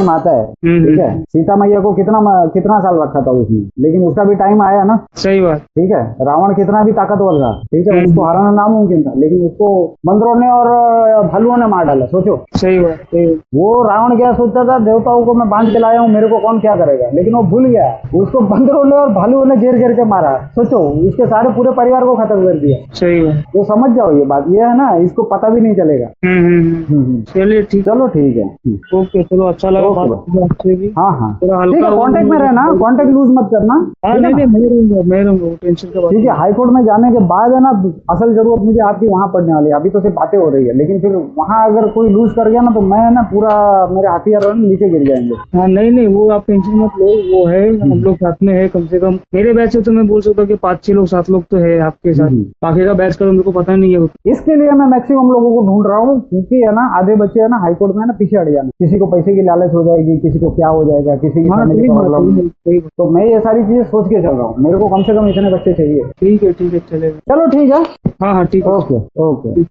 आता है, ठीक है। सीता मैया को कितना साल रखा था उसने, लेकिन उसका भी टाइम आया ना।
सही बात,
ठीक है। रावण कितना भी ताकतवर था, ठीक है, उसको हराना नामुमकिन था, लेकिन उसको बंदरों ने और भालुओं ने मार डाला। सोचो,
सही बात।
वो रावण क्या सोचता था, देवताओं को मैं बांध के लाया हूँ, मेरे को कौन क्या करेगा, लेकिन वो भूल गया, उसको बंदरों ने और भालुओं ने घेर घेर के मारा। सोचो, उसके सारे पूरे परिवार को खत्म कर दिया।
सही बात,
तो समझ जाओ ये बात, ये है ना, इसको पता भी नहीं चलेगा।
चलिए ठीक,
चलो ठीक है,
ओके, चलो अच्छा लगा आपसे भी।
हाँ, ठीक है, कांटेक्ट में रहना, कांटेक्ट लूज मत करना।
नहीं, मैं रहूंगा, टेंशन का बात।
ठीक है, हाई कोर्ट में जाने के बाद है ना, असल जरूरत मुझे आपकी वहाँ पड़ने वाली है। अभी तो सिर्फ बातें हो रही है, लेकिन फिर वहाँ अगर कोई लूज कर गया ना तो मैं ना पूरा मेरे हथियार नीचे गिर जाएंगे।
हाँ, नहीं, वो आप टेंशन मत लो, वो है, हम लोग साथ में है। कम से कम मेरे बैच से तो मैं बोल सकता हूँ कि 5-6 लोग 7 लोग तो है आपके साथ। बाकी का बैच का मेरे को पता नहीं है।
इसके लिए मैं मैक्सिमम लोगों को ढूंढ रहा हूँ, क्योंकि है ना आधे बच्चे है ना हाई कोर्ट में ना पीछे हट जाना, किसी को पैसे की लालच हो जाएगी, किसी को क्या हो जाएगा, किसी की फैमिली प्रॉब्लम। तो मैं ये सारी चीजें सोच के चल रहा हूँ, मेरे को कम से कम इतने बच्चे चाहिए।
ठीक है, चलेगा।
चलो ठीक है,
हाँ, ठीक है,
ओके।